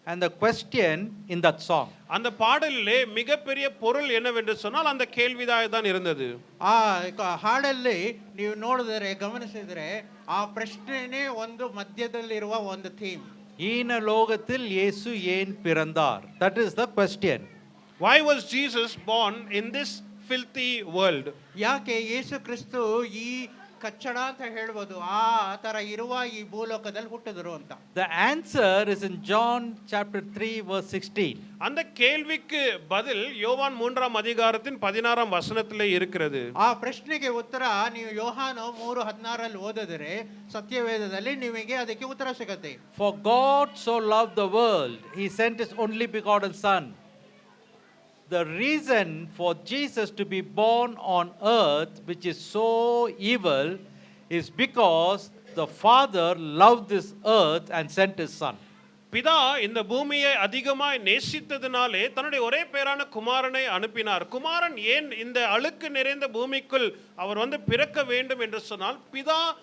and the question in that song. அந்த பாடலிலே மிகப்பெரிய பொருள் என்னவென்று சொன்னால் அந்த கேள்விதான் இருந்தது. ಆ ಹಾಡಲ್ಲಿ ನೀವು ನೋಡಿದರೆ ಗಮನಿಸಿದರೆ ಆ ಪ್ರಶ್ನೆನೇ ಒಂದು ಮಧ್ಯದಲ್ಲಿರುವ ಒಂದು ಥೀಮ್. ஈன லோகத்தில் இயேசு ஏன் பிறந்தார்? That is the question. Why was Jesus born in this filthy world? ಯಾಕೆ ಯೇಸು ಕ್ರಿಸ್ತು ಈ ಕಚ್ಚಡ ಅಂತ ಹೇಳ್ಬೋದು ಆ ಥರ ಇರುವ ಈ ಭೂಲೋಕದಲ್ಲಿ ಹುಟ್ಟಿದ್ರು ಅಂತ. The answer is in John chapter 3 verse 16. அந்த கேள்விக்கு பதில் யோவான் 3ஆம் அதிகாரத்தின் 16ஆம் வசனத்திலே இருக்கிறது. ಆ ಪ್ರಶ್ನೆಗೆ ಉತ್ತರ ನೀವು ಯೋಹಾನ 3:16 ಓದಿದರೆ ಸತ್ಯವೇದದಲ್ಲಿ ನಿಮಗೆ ಅದಕ್ಕೆ ಉತ್ತರ ಸಿಗುತ್ತೆ. For God so loved the world, he sent his only begotten son. The reason for Jesus to be born on earth, which is so evil, is because the Father loved this earth and sent his son. பிதா இந்த பூமியை அதிகமாய் நேசித்ததினாலே தன்னுடைய ஒரே பேரான குமாரனை அனுப்பினார். குமாரன் ஏன் இந்த அழுக்கு நிறைந்த பூமிக்குள் அவர் வந்து பிறக்க வேண்டும் என்று சொன்னால், பிதா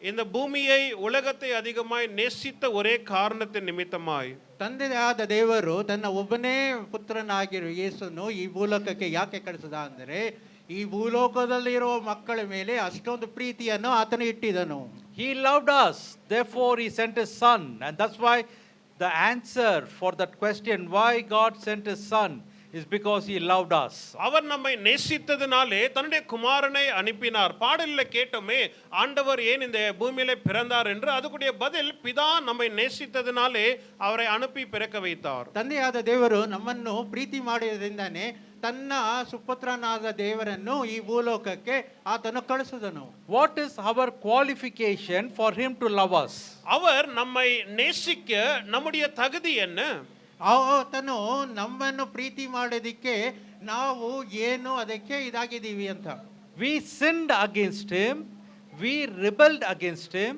இந்த பூமியை உலகத்தை அதிகமாய் நேசித்த ஒரே காரணத்தின் நிமித்தமாய். ತಂದೆಯಾದ ದೇವರು ತನ್ನ ಒಬ್ಬನೇ ಪುತ್ರನಾಗಿರುವ ಯೇಸುನು ಈ ಭೂಲೋಕಕ್ಕೆ ಯಾಕೆ ಕಳಿಸಿದ ಅಂದರೆ, ಈ ಭೂಲೋಕದಲ್ಲಿರುವ ಮಕ್ಕಳ ಮೇಲೆ ಅಷ್ಟೊಂದು ಪ್ರೀತಿಯನ್ನು ಆತನು ಇಟ್ಟಿದನು. He loved us, therefore he sent his son. And that's why the answer for that question, why God sent his son, is because he loved us. அவர் நம்மை நேசித்ததினாலே தன்னுடைய குமாரனை அனுப்பினார். பாடலில் கேட்டோமே, ஆண்டவர் ஏன் இந்த பூமியில பிறந்தார் என்று. அதுக்குடைய பதில், பிதா நம்மை நேசித்ததினாலே அவரை அனுப்பி பிறக்க வைத்தார். ತಂದೆಯಾದ ದೇವರು ನಮ್ಮನ್ನು ಪ್ರೀತಿ ಮಾಡಿದ್ರಿಂದಾನೆ ತನ್ನ ಸುಪುತ್ರನಾದ ದೇವರನ್ನು ಈ ಭೂಲೋಕಕ್ಕೆ ಆತನು ಕಳಿಸಿದನು. What is our qualification for him to love us? அவர் நம்மை நேசிக்க நம்முடைய தகுதி என்ன? ಆತನು ನಮ್ಮನ್ನು ಪ್ರೀತಿ ಮಾಡೋದಕ್ಕೆ ನಾವು ಏನು ಅದಕ್ಕೆ ಇದಾಗಿದ್ದೀವಿ ಅಂತ. We sinned against him, we rebelled against him,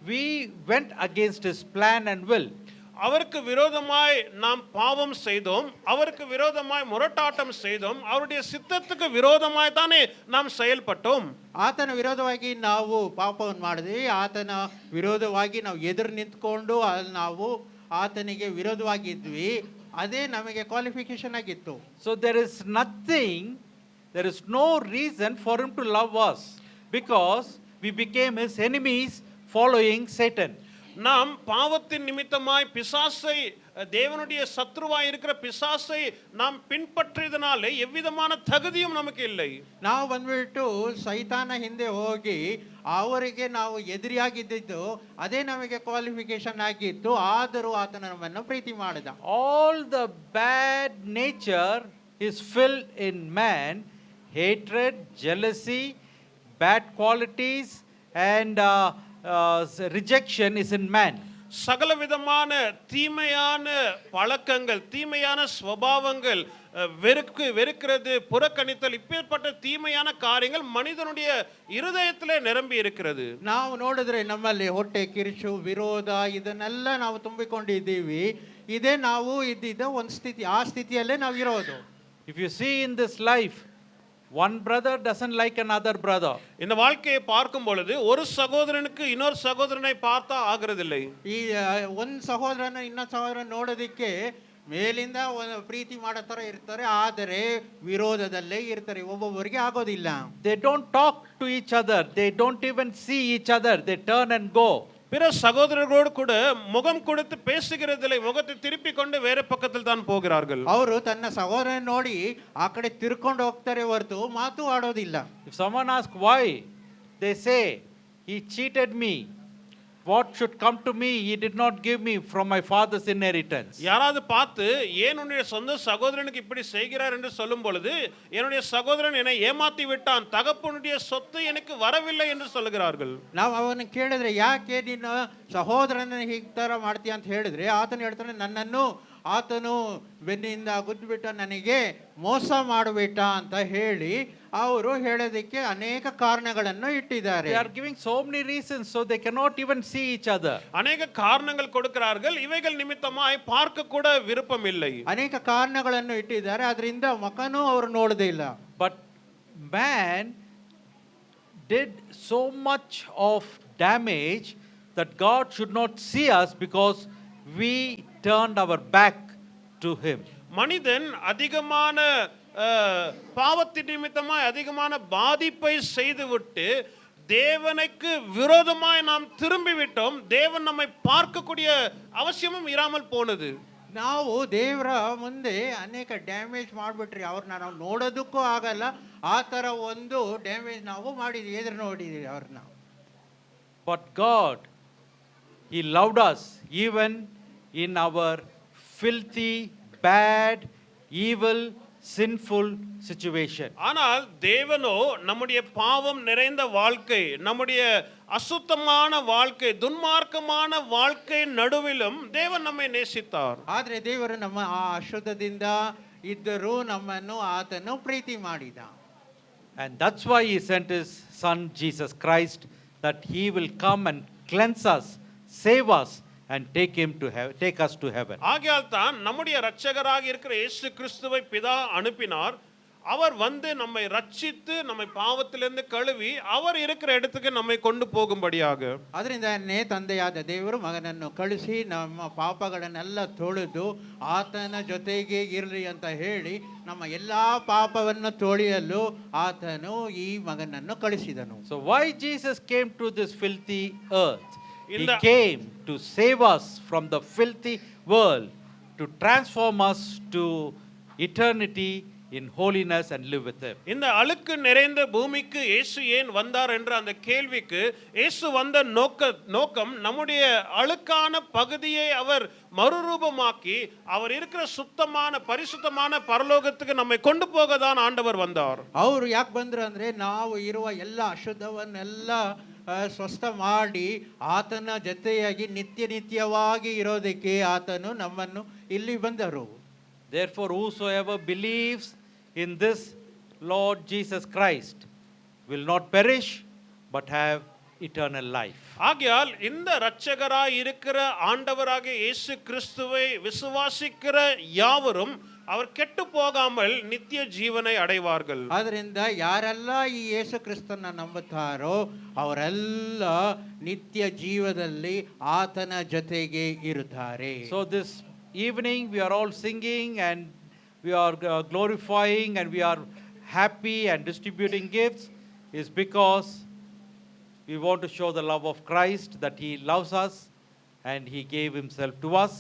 we went against his plan and will. அவருக்கு விரோதமாய் நாம் பாவம் செய்தோம், அவருக்கு விரோதமாய் முரட்டாட்டம் செய்தோம், அவருடைய சித்தத்துக்கு விரோதமாய் தானே நாம் செயல்பட்டோம். ಆತನ ವಿರೋಧವಾಗಿ ನಾವು ಪಾಪವನ್ನು ಮಾಡಿದ್ವಿ, ಆತನ ವಿರೋಧವಾಗಿ ನಾವು ಎದುರು ನಿಂತ್ಕೊಂಡು ಅಲ್ಲಿ ನಾವು ಆತನಿಗೆ ವಿರೋಧವಾಗಿದ್ವಿ. ಅದೇ ನಮಗೆ ಕ್ವಾಲಿಫಿಕೇಶನ್ ಆಗಿತ್ತು. So there is no reason for him to love us, because we became his enemies following Satan. நாம் பாவத்தின் நிமித்தமாய் பிசாசை, தேவனுடைய சத்ருவாய் இருக்கிற பிசாசை நாம் பின்பற்றியதனாலே எவ்விதமான தகுதியும் நமக்கு இல்லை. ನಾವು ಬಂದ್ಬಿಟ್ಟು ಸೈತಾನ ಹಿಂದೆ ಹೋಗಿ ಅವರಿಗೆ ನಾವು ಎದುರಿಯಾಗಿದ್ದು ಅದೇ ನಮಗೆ ಕ್ವಾಲಿಫಿಕೇಶನ್ ಆಗಿತ್ತು. ಆದರೂ ಆತನ ನಮ್ಮನ್ನು ಪ್ರೀತಿ ಮಾಡಿದ. All the bad nature is filled in man: hatred, jealousy, bad qualities, and rejection is in man. சகல விதமான தீமையான பழக்கங்கள், தீமையான ஸ்வபாவங்கள், வெறுக்கிறது, புறக்கணித்தல், இப்பேற்பட்ட தீமையான காரியங்கள் மனிதனுடைய இருதயத்திலே நிரம்பಿ இருக்கிறது. ನಾವು ನೋಡಿದ್ರೆ ನಮ್ಮಲ್ಲಿ ಹೊಟ್ಟೆ ಕಿರುಚು, ವಿರೋಧ ಇದನ್ನೆಲ್ಲ ನಾವು ತುಂಬಿಕೊಂಡಿದ್ದೀವಿ. ಇದೇ ನಾವು ಇದ್ದಿದ್ದ ಒಂದು ಸ್ಥಿತಿ, ಆ ಸ್ಥಿತಿಯಲ್ಲೇ ನಾವು ಇರೋದು. If you see in this life, one brother doesn't like another brother. இந்த வாழ்க்கையை பார்க்கும் பொழுது ஒரு சகோதரனுக்கு இன்னொரு சகோதரனை பார்த்தா ஆகிறதில்லை. ಈ ಒಂದು ಸಹೋದರನ ಇನ್ನೊಂದು ಸಹೋದರನ ನೋಡೋದಕ್ಕೆ ಮೇಲಿಂದ ಪ್ರೀತಿ ಮಾಡೋ ಥರ ಇರ್ತಾರೆ, ಆದರೆ ವಿರೋಧದಲ್ಲೇ ಇರ್ತಾರೆ, ಒಬ್ಬೊಬ್ಬರಿಗೆ ಆಗೋದಿಲ್ಲ. They don't talk to each other, they don't even see each other, they turn and go. பிற சகோதரர்களோடு கூட முகம் கொடுத்து பேசுகிறதில்லை, முகத்தை திருப்பி கொண்டு வேற பக்கத்தில் தான் போகிறார்கள். ಅವರು ತನ್ನ ಸಹೋದರನ ನೋಡಿ ಆ ಕಡೆ ತಿರ್ಕೊಂಡು ಹೋಗ್ತಾರೆ ಹೊರತು ಮಾತು ಆಡೋದಿಲ್ಲ. If someone asks why, they say, he cheated me. What should come to me, he did not give me from my father's inheritance. யாராவது பார்த்து ஏன் உன்னுடைய சொந்த சகோதரனுக்கு இப்படி செய்கிறார் என்று சொல்லும் பொழுது, என்னுடைய சகோதரன் என்னை ஏமாத்தி விட்டான், தகப்பனுடைய சொத்து எனக்கு வரவில்லை என்று சொல்கிறார்கள். ನಾವು ಅವನು ಕೇಳಿದ್ರೆ ಯಾಕೆ ನೀನು ಸಹೋದರನ ಹೀಗೆ ಥರ ಮಾಡ್ತೀಯ ಅಂತ ಹೇಳಿದ್ರೆ ಆತನು ಹೇಳ್ತಾನೆ, ನನ್ನನ್ನು ಆತನು ಬೆನ್ನಿಂದ ಗುದ್ದುಬಿಟ್ಟ, ನನಗೆ ಮೋಸ ಮಾಡಿಬಿಟ್ಟ ಅಂತ ಹೇಳಿ ಅವರು ಹೇಳೋದಕ್ಕೆ ಅನೇಕ ಕಾರಣಗಳನ್ನು ಇಟ್ಟಿದ್ದಾರೆ. They are giving so many reasons, so they cannot even see each other. அநேக காரணங்கள் கொடுக்கிறார்கள், இவைகள் நிமித்தமாய் பார்க்க கூட விருப்பம் இல்லை. ಅನೇಕ ಕಾರಣಗಳನ್ನು ಇಟ್ಟಿದ್ದಾರೆ, ಅದರಿಂದ ಮುಖನೂ ಅವರು ನೋಡೋದಿಲ್ಲ. But man did so much of damage that God should not see us because we turned our back to him. மனிதன் அதிகமான பாவத்தின் நிமித்தமாய் அதிகமான பாதிப்பை செய்துவிட்டு தேவனுக்கு விரோதமாய் நாம் திரும்பி விட்டோம். தேவன் நம்மை பார்க்கக்கூடிய அவசியமும் இராமல் போனது. ನಾವು ದೇವರ ಮುಂದೆ ಅನೇಕ ಡ್ಯಾಮೇಜ್ ಮಾಡಿಬಿಟ್ರಿ, ಅವ್ರನ್ನ ನಾವು ನೋಡೋದಕ್ಕೂ ಆಗಲ್ಲ. ಆ ಥರ ಒಂದು ಡ್ಯಾಮೇಜ್ ನಾವು ಮಾಡಿದ್ವಿ, ಎದುರು ನೋಡಿದ್ವಿ ಅವ್ರನ್ನ. But God, he loved us even in our filthy, bad, evil, sinful situation. ஆனால் தேவனோ நம்முடைய பாவம் நிறைந்த வாழ்க்கை, நம்முடைய அசுத்தமான வாழ்க்கை, துன்மார்க்கமான வாழ்க்கை நடுவிலும் தேவன் நம்மை நேசித்தார். ಆದರೆ ದೇವರು ನಮ್ಮ ಆ ಅಶುದ್ಧದಿಂದ ಇದ್ದರೂ ನಮ್ಮನ್ನು ಆತನು ಪ್ರೀತಿ ಮಾಡಿದ. And that's why he sent his son Jesus Christ, that he will come and cleanse us, save us, and take us to heaven. ஆகையால் தான் நம்முடைய இரட்சகராக இருக்கிற இயேசு கிறிஸ்துவை பிதா அனுப்பினார். அவர் வந்து நம்மை ரட்சித்து நம்மை பாவத்திலிருந்து கழுவி அவர் இருக்கிற இடத்துக்கு நம்மை கொண்டு போகும்படியாக. ಅದರಿಂದನೇ ತಂದೆಯಾದ ದೇವರು ಮಗನನ್ನು ಕಳಿಸಿ ನಮ್ಮ ಪಾಪಗಳನ್ನೆಲ್ಲ ತೊಳೆದು ಆತನ ಜೊತೆಗೆ ಇರಲಿ ಅಂತ ಹೇಳಿ ನಮ್ಮ ಎಲ್ಲಾ ಪಾಪವನ್ನು ತೊಳೆಯಲು ಆತನು ಈ ಮಗನನ್ನು ಕಳಿಸಿದನು. So why Jesus came to this filthy earth? He இந்த came to save us from the filthy world, to transform us to eternity in holiness and live with him. இந்த அழுக்கு நிறைந்த பூமிக்கு இயேசு ஏன் வந்தார் என்ற அந்த கேள்விக்கு இயேசு வந்த நோக்கம் நம்முடைய அழுக்கான பகுதியை அவர் மறுரூபமாக்கி அவர் இருக்கிற சுத்தமான பரிசுத்தமான பரலோகத்துக்கு நம்மை கொண்டு போக தான் ஆண்டவர் வந்தார். ಅವರು ಯಾಕೆ ಬಂದ್ರು ಅಂದ್ರೆ ನಾವು ಇರುವ ಎಲ್ಲ ಅಶುದ್ಧವನ್ನೆಲ್ಲ ಸ್ವಸ್ಥ ಮಾಡಿ ಆತನ ಜೊತೆಯಾಗಿ ನಿತ್ಯವಾಗಿ ಇರೋದಕ್ಕೆ ಆತನು ನಮ್ಮನ್ನು ಇಲ್ಲಿ ಬಂದರು. Therefore whosoever believes in this Lord Jesus Christ will not perish but have eternal life. ஆகையால் இந்த இரட்சகராய் இருக்கிற ஆண்டவராகிய இயேசு கிறிஸ்துவை விசுவாசிக்கிற யாவரும் அவர் ಕೆಟ್ಟು போகாமல் நித்திய ஜீவனை அடைவார்கள். ಆದ್ದರಿಂದ ಯಾರೆಲ್ಲ ಈ ಯೇಸು ಕ್ರಿಸ್ತನ ನಂಬುತ್ತಾರೋ ಅವರೆಲ್ಲ ನಿತ್ಯ ಜೀವದಲ್ಲಿ ಆತನ ಜೊತೆಗೆ ಇರುತ್ತಾರೆ. So this evening we are all singing and we are glorifying and we are happy and distributing gifts is because we want to show the love of Christ, that he loves us and he gave himself to us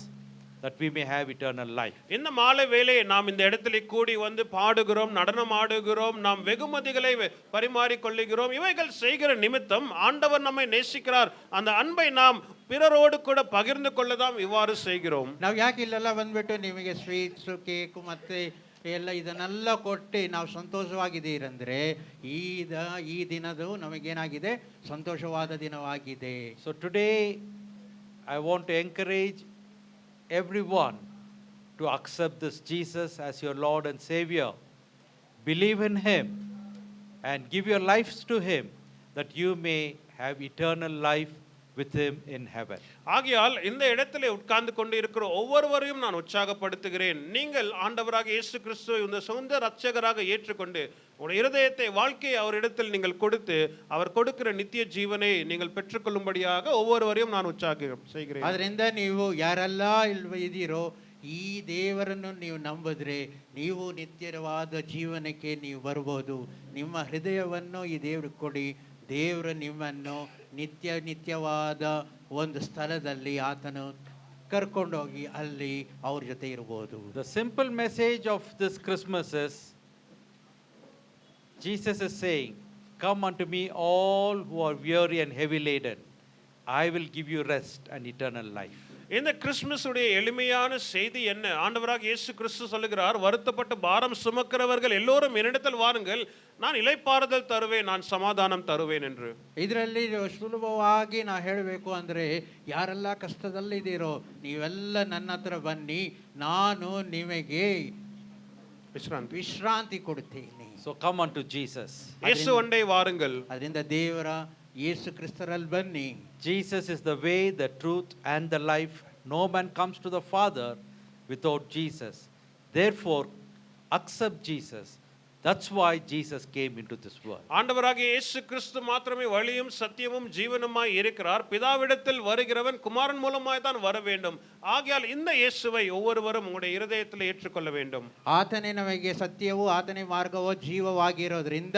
that we may have eternal life. இந்த மாலை வேளை நாம் இந்த இடத்திலே கூடி வந்து பாடுகிறோம், நடனம் ஆடுகிறோம், நாம் வெகுமதிகளை பரிமாறிக் கொள்ளுகிறோம். இவைகள் செய்கிற நிமித்தம் ஆண்டவர் நம்மை நேசிக்கிறார். அந்த அன்பை நாம் பிறரோடு கூட பகிர்ந்து கொள்ளதான் இவ்வாறு செய்கிறோம். ನಾವು ಯಾಕೆ ಇಲ್ಲೆಲ್ಲ ಬಂದ್ಬಿಟ್ಟು ನಿಮಗೆ ಸ್ವೀಟ್ಸು ಕೇಕು ಮತ್ತೆ ಎಲ್ಲ ಇದನ್ನೆಲ್ಲ ಕೊಟ್ಟು ನಾವು ಸಂತೋಷವಾಗಿದ್ದೀರಂದ್ರೆ ಈ ದಿನದು ನಮಗೇನಾಗಿದೆ, ಸಂತೋಷವಾದ ದಿನವಾಗಿದೆ. So today I want to encourage everyone to accept this Jesus as your Lord and Savior. Believe in Him and give your lives to Him that you may have eternal life with Him in heaven. ஆகையால் இந்த இடத்திலே உட்கார்ந்து கொண்டு இருக்கிற ஒவ்வொருவரையும் நான் உற்சாகப்படுத்துகிறேன். நீங்கள் ஆண்டவராக இயேசு கிறிஸ்துவை இந்த சொந்த இரட்சகராக ஏற்றுக்கொண்டு உங்களுடைய இருதயத்தை வாழ்க்கையை அவரிடத்தில் நீங்கள் கொடுத்து அவர் கொடுக்கிற நித்திய ஜீவனை நீங்கள் பெற்றுக்கொள்ளும்படியாக ஒவ்வொருவரையும் நான் உற்சாகம் செய்கிறேன். ಅದರಿಂದ ನೀವು ಯಾರೆಲ್ಲ ಇಲ್ಲಿ ಇದ್ದೀರೋ ಈ ದೇವರನ್ನು ನೀವು ನಂಬಿದ್ರೆ ನೀವು ನಿತ್ಯವಾದ ಜೀವನಕ್ಕೆ ನೀವು ಬರ್ಬೋದು. ನಿಮ್ಮ ಹೃದಯವನ್ನು ಈ ದೇವ್ರಿಗೆ ಕೊಡಿ. ದೇವರು ನಿಮ್ಮನ್ನು ನಿತ್ಯವಾದ ಒಂದು ಸ್ಥಳದಲ್ಲಿ ಆತನು ಕರ್ಕೊಂಡೋಗಿ ಅಲ್ಲಿ ಅವ್ರ ಜೊತೆ ಇರ್ಬೋದು. The simple message of this Christmas is Jesus is saying, "Come unto me all who are weary and heavy laden. I will give you rest and eternal life." இந்த கிறிஸ்துமஸ் உடைய எளிமையான செய்தி என்ன? ஆண்டவராக இயேசு கிறிஸ்து சொல்லுகிறார், வருத்தப்பட்டு பாரம் சுமக்கிறவர்கள் எல்லோரும் என்னிடத்தில் வாருங்கள், நான் இளைப்பாறுதல் தருவேன், நான் சமாதானம் தருவேன் என்று. ಇದರಲ್ಲಿ ಸುಲಭವಾಗಿ ನಾವು ಹೇಳಬೇಕು ಅಂದರೆ ಯಾರೆಲ್ಲ ಕಷ್ಟದಲ್ಲಿದ್ದೀರೋ ನೀವೆಲ್ಲ ನನ್ನ ಹತ್ರ ಬನ್ನಿ, ನಾನು ನಿಮಗೆ ವಿಶ್ರಾಂತಿ ಕೊಡ್ತೀನಿ. So come unto Jesus. இயேசு ஒண்டை வாருங்கள். ಅದರಿಂದ ದೇವರ ಯೇಸು ಕ್ರಿಸ್ತರಲ್ಲಿ ಬನ್ನಿ. Jesus is the way, the truth and the life. No man comes to the Father without Jesus. Therefore, accept Jesus. That's why Jesus came into this world. ஆண்டவராகிய இயேசு கிறிஸ்து மாத்திரமே வழியும் சத்தியமும் ஜீவனுமாய் இருக்கிறார். பிதாவிடத்தில் வருகிறவன் குமாரன் மூலமாய் தான் வர வேண்டும். ஆகையால் இந்த இயேசுவை ஒவ்வொருவரும் உங்களுடைய இருதயத்தில் ஏற்றுக்கொள்ள வேண்டும். ಆತನೇ ನಮಗೆ ಸತ್ಯವೂ ಆತನೇ ಮಾರ್ಗವೋ ಜೀವವಾಗಿರೋದ್ರಿಂದ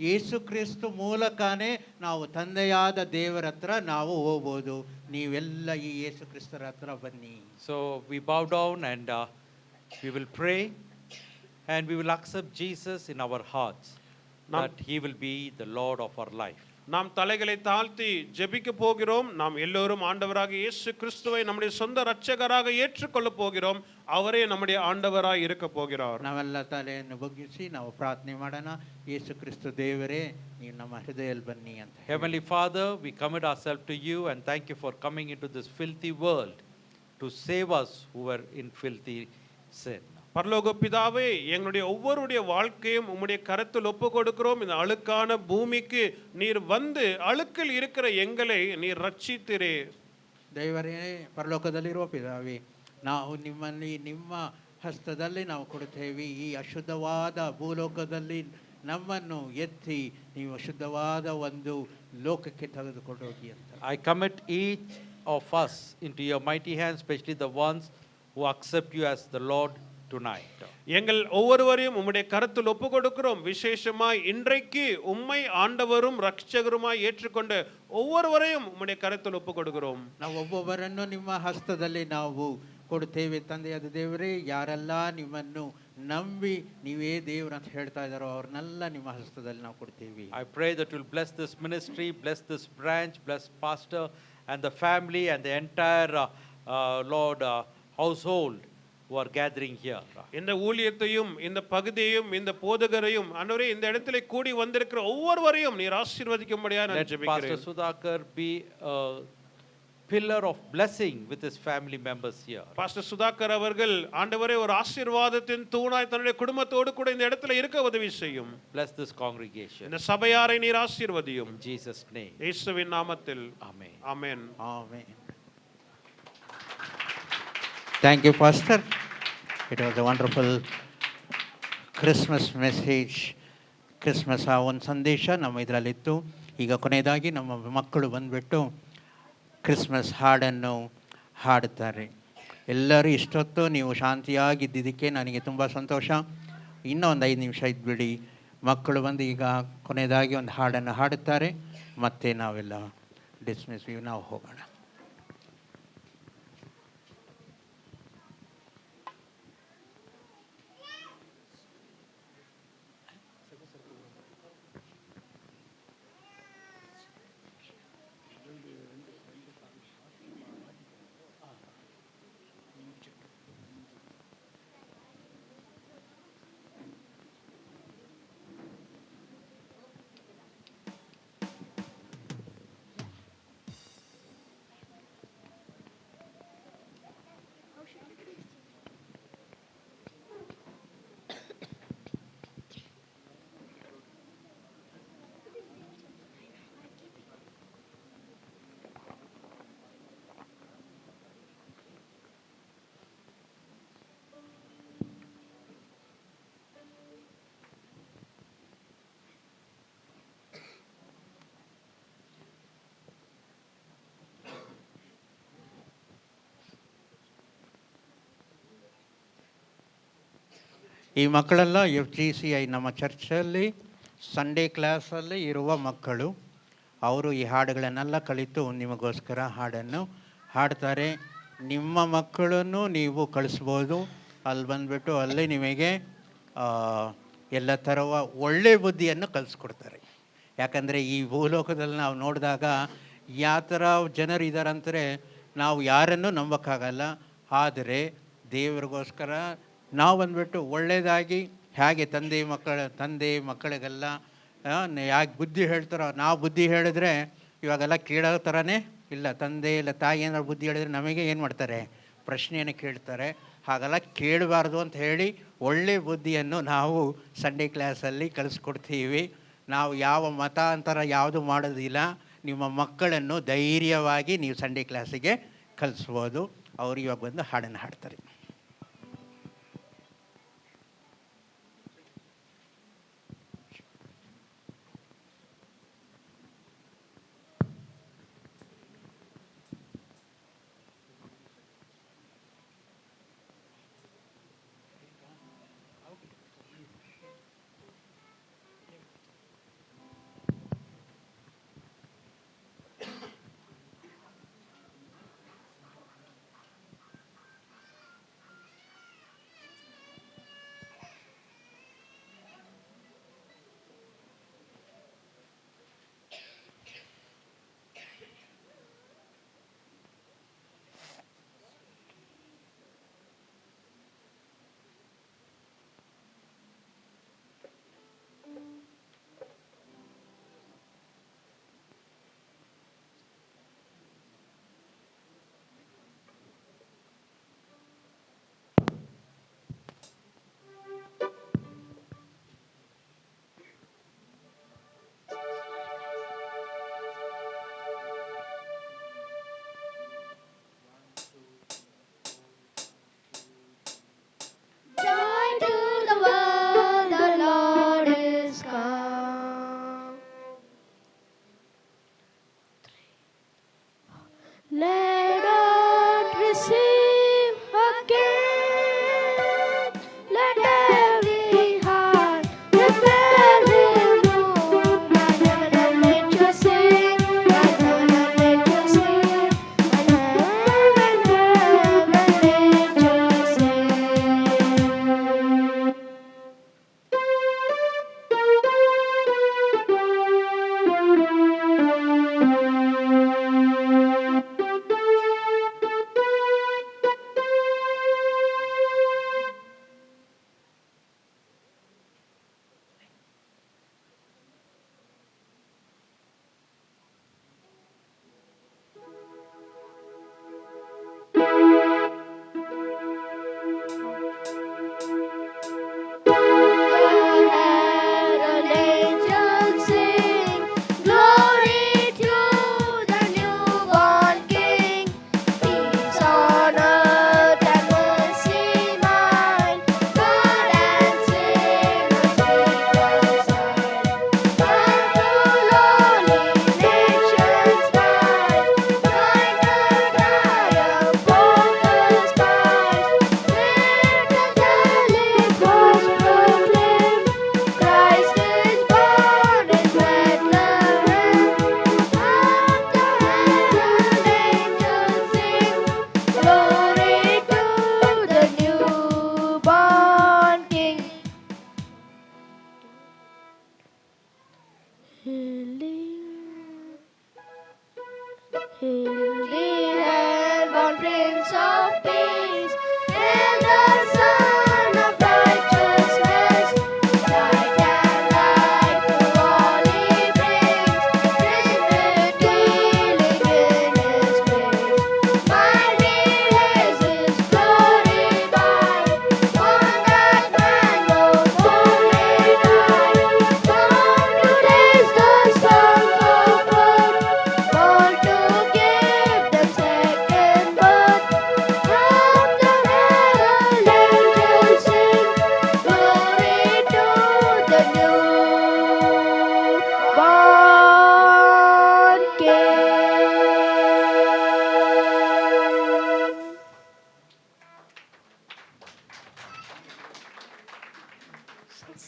ಯೇಸು ಕ್ರಿಸ್ತು ಮೂಲಕನೇ ನಾವು ತಂದೆಯಾದ ದೇವರ ಹತ್ರ ನಾವು ಹೋಗ್ಬೋದು. ನೀವೆಲ್ಲ ಈ ಯೇಸು ಕ್ರಿಸ್ತರ ಹತ್ರ ಬನ್ನಿ. So we bow down and we will pray. And we will accept Jesus in our hearts, that He will be the Lord of our life. நாம் தலைகளை தாழ்த்தி ஜெபிக்க போகிறோம். நாம் எல்லோரும் ஆண்டவராக இயேசு கிறிஸ்துவை நம்முடைய சொந்த இரட்சகராக ஏற்றுக்கொள்ள போகிறோம். அவரே நம்முடைய ஆண்டவராய் இருக்க போகிறார். ನಾವೆಲ್ಲ ತಲೆಯನ್ನು ಬಗ್ಗಿಸಿ ನಾವು ಪ್ರಾರ್ಥನೆ ಮಾಡೋಣ. ಯೇಸು ಕ್ರಿಸ್ತು ದೇವರೇ, ನೀವು ನಮ್ಮ ಹೃದಯದಲ್ಲಿ ಬನ್ನಿ ಅಂತ. Heavenly Father, we commit ourselves to you and thank you for coming into this filthy world to save us who were in filthy sin. பரலோக பிதாவே, எங்களுடைய ஒவ்வொருடைய வாழ்க்கையும் உம்முடைய கரத்தில் ஒப்பு கொடுக்கிறோம். இந்த அழுக்கான பூமிக்கு நீர் வந்து அழுக்கில் இருக்கிற எங்களை நீர் ரட்சித்திரே. ದೇವರೇ, ಪರಲೋಕದಲ್ಲಿರುವ ಪಿತಾವೇ, ನಾವು ನಿಮ್ಮಲ್ಲಿ ನಿಮ್ಮ ಹಸ್ತದಲ್ಲಿ ನಾವು ಕೊಡುತ್ತೇವೆ. ಈ ಅಶುದ್ಧವಾದ ಭೂಲೋಕದಲ್ಲಿ ನಮ್ಮನ್ನು ಎತ್ತಿ ನೀವು ಶುದ್ಧವಾದ ಒಂದು ಲೋಕಕ್ಕೆ ತೆಗೆದುಕೊಂಡು ಹೋಗಿ ಅಂತ. I commit each of us into your mighty hands, especially the ones who accept you as the Lord tonight. எங்கள் ஒவ்வொருவரையும் உம்முடைய கரத்தில் ஒப்பு கொடுக்கிறோம். விசேஷமாய் இன்றைக்கு உம்மை ஆண்டவரும் ரட்சகருமாய் ஏற்றுக்கொண்ட ஒவ்வொருவரையும் உம்முடைய கரத்தில் ஒப்பு கொடுக்கிறோம். ನಾವು ಒಬ್ಬೊಬ್ಬರನ್ನು ನಿಮ್ಮ ಹಸ್ತದಲ್ಲಿ ನಾವು ಕೊಡುತ್ತೇವೆ. ತಂದೆಯಾದ ದೇವರೇ, ಯಾರೆಲ್ಲ ನಿಮ್ಮನ್ನು ನಂಬಿ ನೀವೇ ದೇವರು ಅಂತ ಹೇಳ್ತಾ ಇದ್ದಾರೋ ಅವ್ರನ್ನೆಲ್ಲ ನಿಮ್ಮ ಹಸ್ತದಲ್ಲಿ ನಾವು ಕೊಡ್ತೀವಿ. I pray that you'll bless this ministry, bless this branch, bless pastor and the family and the entire Lord household who are gathering here. இந்த ஊழியத்தையும் இந்த பகுதியையும் இந்த போதகரையும் ஆண்டவரே இந்த இடத்திலே கூடி வந்திருக்கிற ஒவ்வொருவரையும் நீர் ஆசீர்வதிக்கும்படியாக நான் ஜெபிக்கிறேன். Pastor Sudhakar be a pillar of blessing with his family members here. Pastor Sudhakar அவர்கள் ஆண்டவரே ஒரு ஆசீர்வாதத்தின் தூணாய் தன்னுடைய குடும்பத்தோடு கூட இந்த இடத்துல இருக்க உதவி செய்யும். Bless this congregation. இந்த சபையாரை நீர் ஆசீர்வதியும். In Jesus' name. இயேசுவின் நாமத்தில். Amen. Amen. Amen. Thank you, Pastor. It was a wonderful Christmas message. Christmas ಆ ಒಂದು ಸಂದೇಶ ನಮ್ಮ ಇದರಲ್ಲಿತ್ತು. ಈಗ ಕೊನೆಯದಾಗಿ ನಮ್ಮ ಮಕ್ಕಳು ಬಂದುಬಿಟ್ಟು ಕ್ರಿಸ್ಮಸ್ ಹಾಡನ್ನು ಹಾಡುತ್ತಾರೆ. ಎಲ್ಲರೂ ಇಷ್ಟೊತ್ತು ನೀವು ಶಾಂತಿಯಾಗಿದ್ದಿದ್ದಕ್ಕೆ ನನಗೆ ತುಂಬ ಸಂತೋಷ. ಇನ್ನೂ ಒಂದು 5 ನಿಮಿಷ ಇದ್ಬಿಡಿ. ಮಕ್ಕಳು ಬಂದು ಈಗ ಕೊನೆಯದಾಗಿ ಒಂದು ಹಾಡನ್ನು ಹಾಡುತ್ತಾರೆ. ಮತ್ತೆ ನಾವೆಲ್ಲ ಡಿಸ್ಮಿಸ್ ನಾವು ಹೋಗೋಣ. ಈ ಮಕ್ಕಳೆಲ್ಲ FGCI ನಮ್ಮ ಚರ್ಚಲ್ಲಿ ಸಂಡೇ ಕ್ಲಾಸಲ್ಲಿ ಇರುವ ಮಕ್ಕಳು. ಅವರು ಈ ಹಾಡುಗಳನ್ನೆಲ್ಲ ಕಲಿತು ನಿಮಗೋಸ್ಕರ ಹಾಡನ್ನು ಹಾಡ್ತಾರೆ. ನಿಮ್ಮ ಮಕ್ಕಳನ್ನು ನೀವು ಕಳಿಸ್ಬೋದು. ಅಲ್ಲಿ ಬಂದುಬಿಟ್ಟು ಅಲ್ಲಿ ನಿಮಗೆ ಎಲ್ಲ ಥರವ ಒಳ್ಳೆಯ ಬುದ್ಧಿಯನ್ನು ಕಲಿಸ್ಕೊಡ್ತಾರೆ. ಯಾಕಂದರೆ ಈ ಭೂಲೋಕದಲ್ಲಿ ನಾವು ನೋಡಿದಾಗ ಯಾವ ಥರ ಜನರು ಇದ್ದಾರಂದರೆ ನಾವು ಯಾರನ್ನೂ ನಂಬೋಕ್ಕಾಗಲ್ಲ. ಆದರೆ ದೇವರಿಗೋಸ್ಕರ ನಾವು ಬಂದುಬಿಟ್ಟು ಒಳ್ಳೆಯದಾಗಿ ಹೇಗೆ ತಂದೆ ಮಕ್ಕಳಿಗೆಲ್ಲ ಯಾಕೆ ಬುದ್ಧಿ ಹೇಳ್ತಾರೋ, ನಾವು ಬುದ್ಧಿ ಹೇಳಿದ್ರೆ ಇವಾಗೆಲ್ಲ ಕೇಳೋ ಥರನೇ ಇಲ್ಲ. ತಂದೆ ಇಲ್ಲ ತಾಯಿ ಏನಾದ್ರು ಬುದ್ಧಿ ಹೇಳಿದ್ರೆ ನಮಗೆ ಏನು ಮಾಡ್ತಾರೆ, ಪ್ರಶ್ನೆಯನ್ನು ಕೇಳ್ತಾರೆ. ಹಾಗೆಲ್ಲ ಕೇಳಬಾರ್ದು ಅಂತ ಹೇಳಿ ಒಳ್ಳೆಯ ಬುದ್ಧಿಯನ್ನು ನಾವು ಸಂಡೇ ಕ್ಲಾಸಲ್ಲಿ ಕಲಿಸ್ಕೊಡ್ತೀವಿ. ನಾವು ಯಾವ ಮತಾಂತರ ಯಾವುದು ಮಾಡೋದಿಲ್ಲ. ನಿಮ್ಮ ಮಕ್ಕಳನ್ನು ಧೈರ್ಯವಾಗಿ ನೀವು ಸಂಡೇ ಕ್ಲಾಸಿಗೆ ಕಲಿಸ್ಬೋದು. ಅವರು ಇವಾಗ ಬಂದು ಹಾಡನ್ನು ಹಾಡ್ತಾರೆ.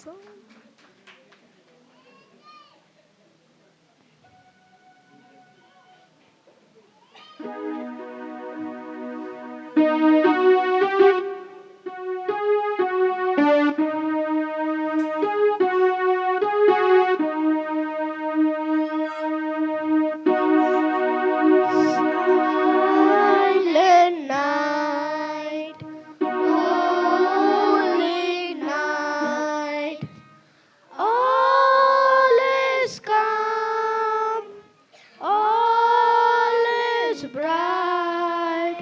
song. Silent night, holy night, all is calm, all is bright,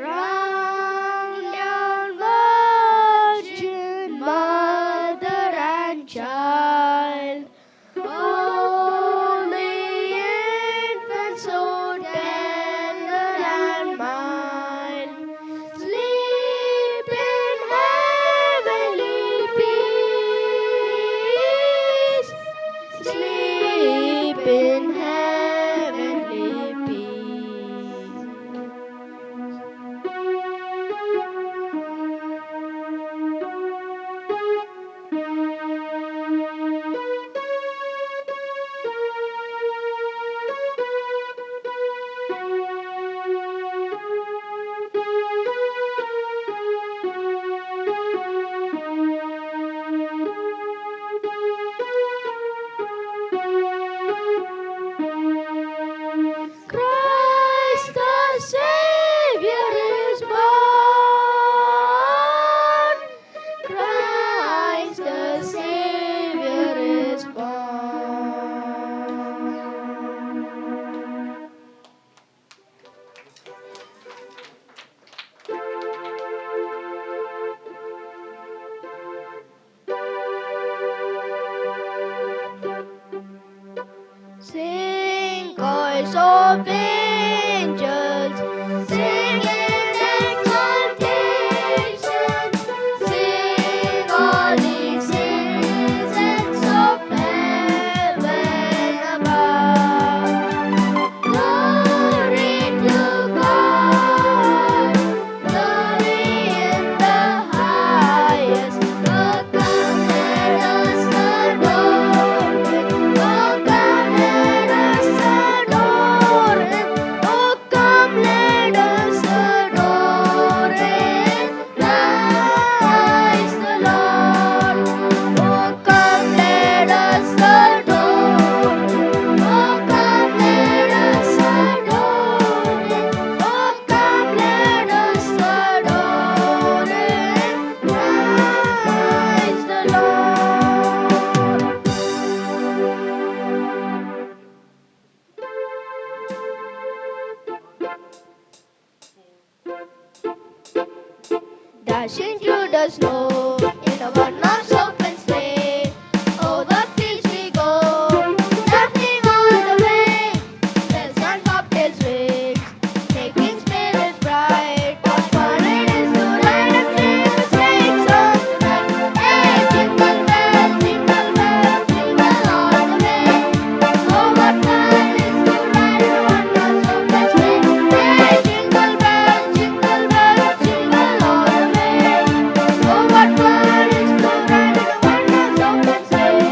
round young virgin mother and child, holy infant so tender and mild, sleep in heavenly peace, sleep in heavenly peace. Christ the Savior is born. Christ the Savior is born. Sing, chorus of angels, sing in exaltation, sing all ye citizens of heaven above. Glory to God, glory in the highest. Oh, come let us adore Him. Oh, come let us adore Him. Oh, come let us adore Him. Praise the Lord. Oh, come let us adore Him. Oh, come let us adore Him. Oh, come let us adore Him. Praise the Lord. Dashing through the snow in a one-horse open sleigh. Oh, the fields we go, laughing all the way. Bells and bobtails ring, making spirits bright. What fun it is to ride a sleigh song tonight! Hey, jingle bells, jingle all the way. Oh, what fun it is to ride in a one-horse open sleigh! Hey, jingle bells, jingle all the way. Oh, what fun it is to ride in a one-horse open sleigh!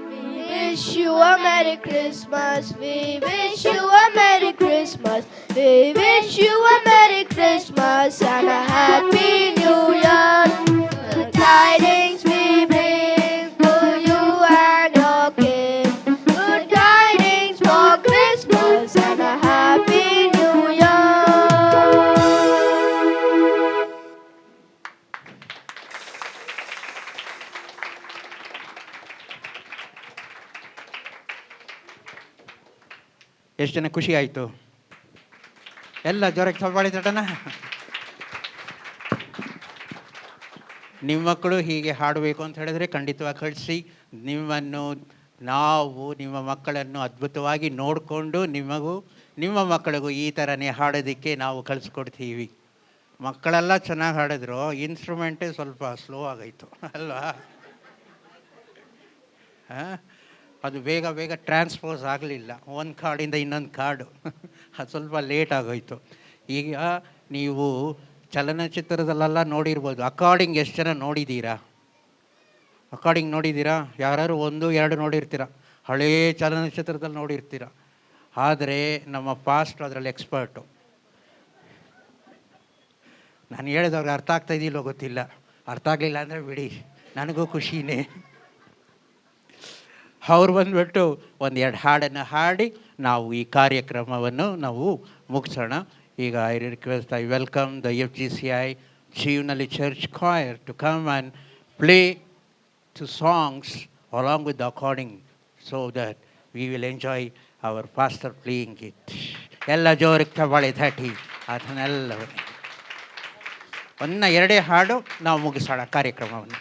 We wish you a Merry Christmas. We wish you a Merry Christmas. We wish you a Merry Christmas and a Happy New Year. The tidings we bring to you and your king. Good tidings for Christmas and a Happy New Year. ಎಷ್ಟು ಜನ ಖುಷಿ ಆಯಿತು? ಎಲ್ಲ ಜೋರಾಗಿ ಚಪ್ಪಾಳೆ ತಟ್ಟನ. ನಿಮ್ಮ ಮಕ್ಕಳು ಹೀಗೆ ಹಾಡಬೇಕು ಅಂತ ಹೇಳಿದ್ರೆ ಖಂಡಿತವಾಗಿ ಕಳಿಸಿ. ನಿಮ್ಮನ್ನು ನಾವು ನಿಮ್ಮ ಮಕ್ಕಳನ್ನು ಅದ್ಭುತವಾಗಿ ನೋಡಿಕೊಂಡು ನಿಮ್ಮ ಮಕ್ಕಳಿಗೂ ಈ ಥರನೇ ಹಾಡೋದಕ್ಕೆ ನಾವು ಕಳಿಸ್ಕೊಡ್ತೀವಿ. ಮಕ್ಕಳೆಲ್ಲ ಚೆನ್ನಾಗಿ ಹಾಡಿದ್ರು, ಇನ್ಸ್ಟ್ರೂಮೆಂಟೇ ಸ್ವಲ್ಪ ಸ್ಲೋ ಆಗಾಯಿತು ಅಲ್ವಾ? ಅದು ಬೇಗ ಬೇಗ ಟ್ರಾನ್ಸ್ಪೋಸ್ ಆಗಲಿಲ್ಲ, ಒಂದು ಕಾರ್ಡಿಂದ ಇನ್ನೊಂದು ಕಾರ್ಡು ಅದು ಸ್ವಲ್ಪ ಲೇಟ್ ಆಗೋಯ್ತು. ಈಗ ನೀವು ಚಲನಚಿತ್ರದಲ್ಲೆಲ್ಲ ನೋಡಿರ್ಬೋದು, ಅಕಾರ್ಡಿಂಗ್ ಎಷ್ಟು ಜನ ನೋಡಿದ್ದೀರಾ? ಅಕಾರ್ಡಿಂಗ್ ನೋಡಿದ್ದೀರಾ? ಯಾರು 1-2 ನೋಡಿರ್ತೀರ, ಹಳೇ ಚಲನಚಿತ್ರದಲ್ಲಿ ನೋಡಿರ್ತೀರ. ಆದರೆ ನಮ್ಮ ಪಾಸ್ಟ್ ಅದರಲ್ಲಿ ಎಕ್ಸ್ಪರ್ಟು. ನಾನು ಹೇಳಿದವ್ರಿಗೆ ಅರ್ಥ ಆಗ್ತಾಯಿದ್ದಿಲ್ಲೋ ಗೊತ್ತಿಲ್ಲ, ಅರ್ಥ ಆಗಲಿಲ್ಲ ಅಂದರೆ ಬಿಡಿ, ನನಗೂ ಖುಷಿನೇ. ಅವ್ರು ಬಂದುಬಿಟ್ಟು 1-2 ಹಾಡನ್ನು ಹಾಡಿ ನಾವು ಈ ಕಾರ್ಯಕ್ರಮವನ್ನು ನಾವು ಮುಗಿಸೋಣ. ಈಗ I welcome the FGCI Jeevanahalli church choir to come and play 2 songs along with the according so that we will enjoy our pastor playing it. ಎಲ್ಲ ಜೋರಿಗೆ ತಗೊಳ್ಳಿ ತಟ್ಟಿ ಅದನ್ನೆಲ್ಲ 1-2 ಹಾಡು ನಾವು ಮುಗಿಸೋಣ ಕಾರ್ಯಕ್ರಮವನ್ನು.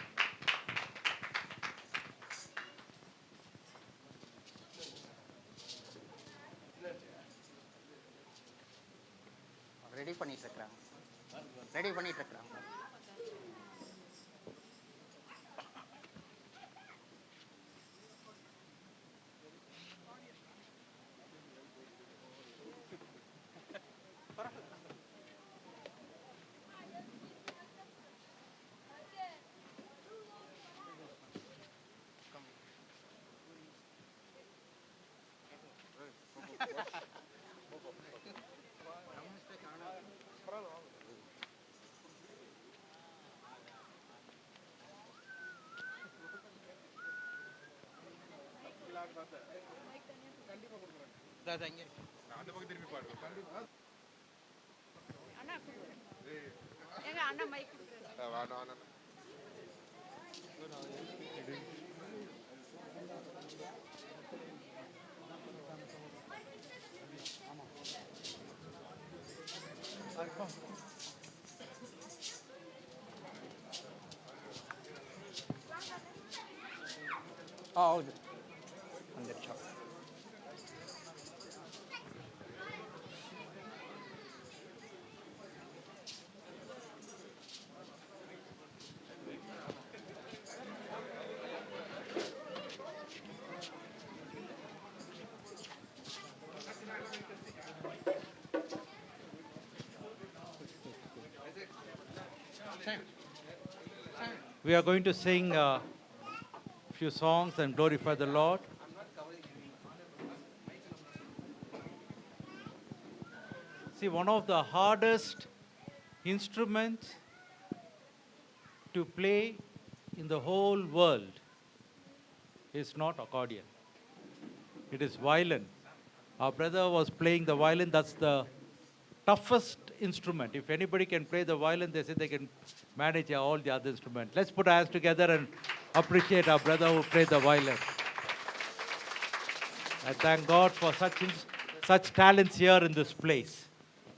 ரெடி பண்ணிட்டு இருக்கிறாங்க. ಹೌದು, ಒಂದು ನಿಮಿಷ. We are going to sing a few songs and glorify the Lord. See, one of the hardest instruments to play in the whole world is not accordion. It is violin. Our brother was playing the violin. That's the toughest instrument. If anybody can play the violin, they say they can manage all the other instruments. Let's put our hands together and appreciate our brother who played the violin. I thank God for such talents here in this place.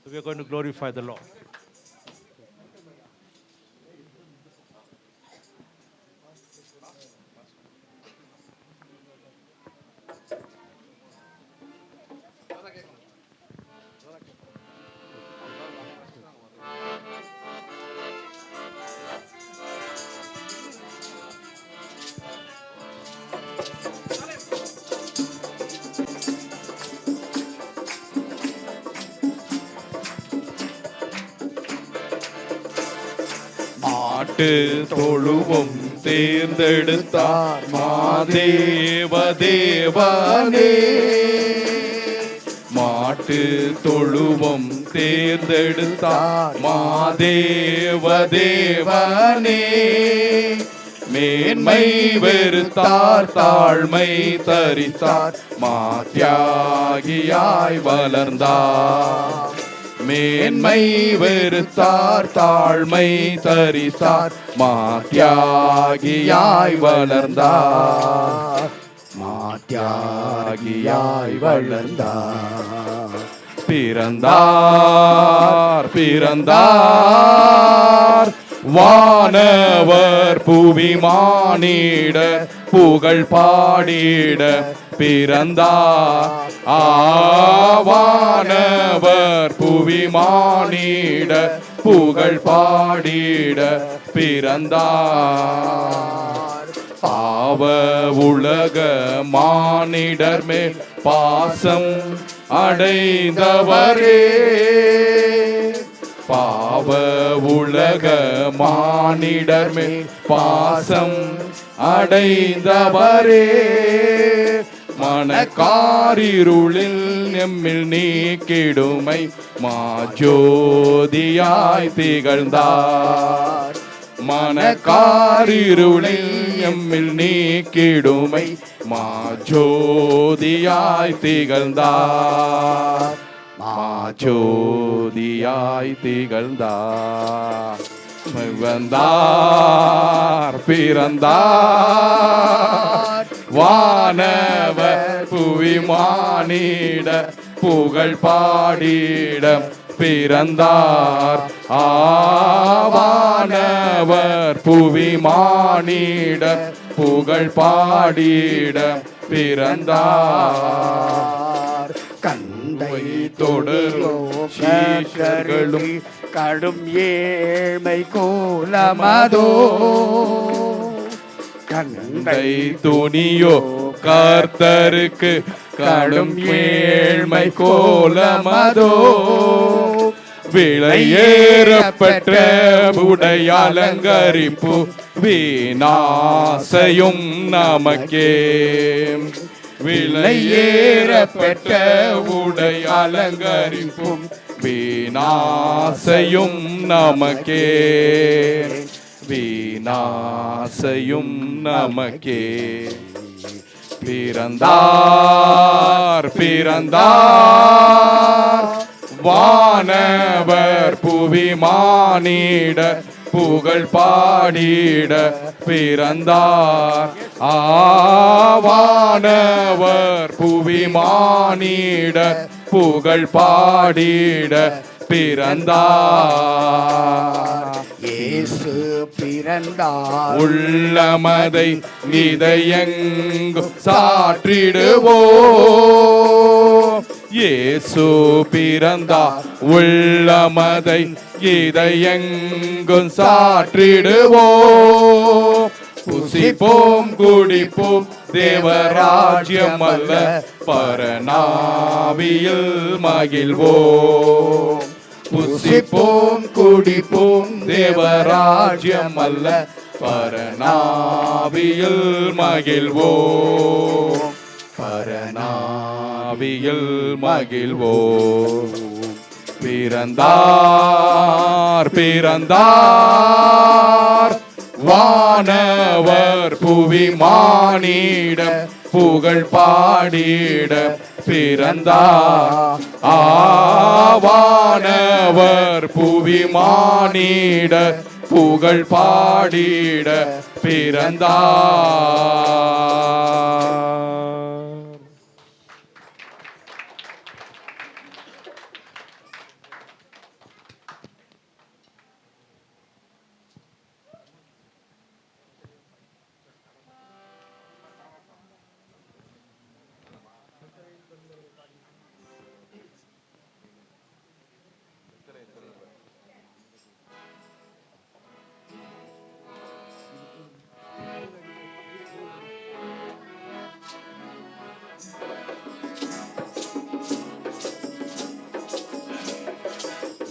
So we are going to glorify the Lord. மாட்டு தொழுவம் தேர்ந்தெடுத்தார் மாதேவ தேவனே. மாட்டு தொழுவம் தேர்ந்தெடுத்தார் மாதேவ தேவனே. மேன்மை வெறுத்தார் தாழ்மை தரித்தார் மாத்தியாகியாய் வளர்ந்தார். மேன்மை வெறுத்தார் தாழ்மை தரித்தார் மாத்தியாகியாய் வளர்ந்தார். மாத்தியாகியாய் வளர்ந்தார். பிறந்தார் பிறந்தார் வானவர் புவி மானிட புகழ் பாடிட பிறந்தார். ஆவானவர் புவி மானிட புகழ் பாடிட பிறந்தார். பாவ உலக மானிடர் மேல் பாசம் அடைந்தவரே, பாவ உலக மானிடர் மேல் பாசம் அடைந்தவரே, மனக்காரிருளில் எம்மில் நீக்கிடுமை மாஜோதியாய் திகழ்ந்தார், மனக்காரிருளில் எம்மில் நீக்கிடுமை மாஜோதியாய் திகழ்ந்தார், மாஜோதியாய் திகழ்ந்தார். வந்தார் பிறந்தார் வானவர் புவி மானிட புகழ் பாடிட பிறந்தார், ஆவானவர் புவி மானிட புகழ் பாடிட பிறந்தார். கண்டை தொடரும் சீஷர்களும் கடும் ஏழ்மை கோலமதோ, கண்டை துணியோ கர்த்தருக்கு கடும் ஏழ்மை கோலமதோ, விலையேறப்பட்ட உடைய அலங்கரிப்பு வீணாசையும் நமக்கே, விலையேறப்பட்ட உடைய அலங்கரிப்பும் வீணாசையும் நமக்கே, வீணாசையும் நமக்கே. பிறந்தார் பிறந்தார் வானவர் புவி மானிட புகழ் பாடிட பிறந்தார், ஆவானவர் புவி மானிட புகழ் பாடிட பிறந்தார். இயேசு பிறந்தார் உள்ளமதை இதயெங்கும் சாற்றிடுவோ, இயேசு பிறந்தார் உள்ளமதை இதயெங்கும் சாற்றிடுவோ, புசிப்போம் குடிப்போம் தேவராஜ்யம் அல்ல பரநாவியில் மகிழ்வோம், புசிப்போம் குடிப்போம் தேவராஜ்யம் அல்ல பரநாவியில் மகிழ்வோம், பரநாவியில் மகிழ்வோம். பிறந்தார் பிறந்தார் வானவர் புவி மானிட புகழ் பாடிட பிறந்தார், ஆவானவர் புவி மானிட புகழ் பாடிட பிறந்தார்.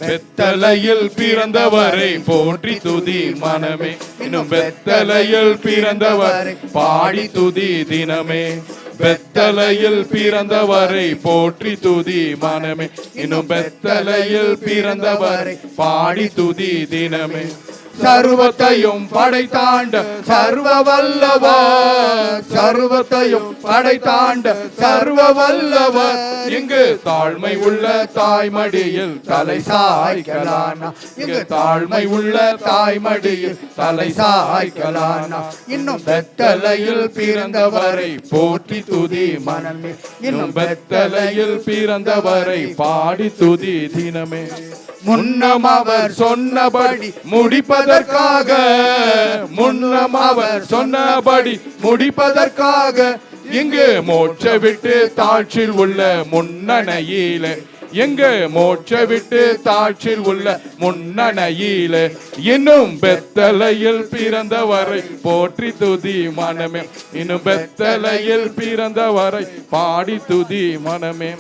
பெத்தலையில் பிறந்தவரை போற்றி துதி மனமே, இன்னும் பெத்தலையில் பிறந்தவரை பாடி துதி தினமே, பெத்தலையில் பிறந்தவரை போற்றி துதி மனமே, இன்னும் பெத்தலையில் பிறந்தவரை பாடி துதி தினமே. சர்வத்தையும் படைத்தாண்ட சர்வ வல்லவர், சர்வத்தையும் படைத்தாண்ட சர்வ வல்லவர், இங்கு தாழ்மை உள்ள தாய்மடியில் தலை சாய்க்கலானா, இங்கு தாழ்மை உள்ள தாய்மடியில் தலை சாய்க்கலானா, இன்னும் பெத்தலையில் பிறந்தவரை போற்றி துதி மனமே, இன்னும் பெத்தலையில் பிறந்தவரை பாடி துதி தினமே. முன்னம் அவர் சொன்னபடி முடிப்பதற்காக, முன்னம் அவர் சொன்னபடி முடிப்பதற்காக, இங்கு மோட்ச விட்டு தாழ்ச்சில் உள்ள முன்னணையில எங்க மோட்ச விட்டு தாட்சில் உள்ள முன்னணையிலே இன்னும் பெத்தலையில் பிறந்தவரை போற்றி துதி மனமே, இன்னும் பெத்தலையில் பிறந்தவரை பாடி துதி மனமே.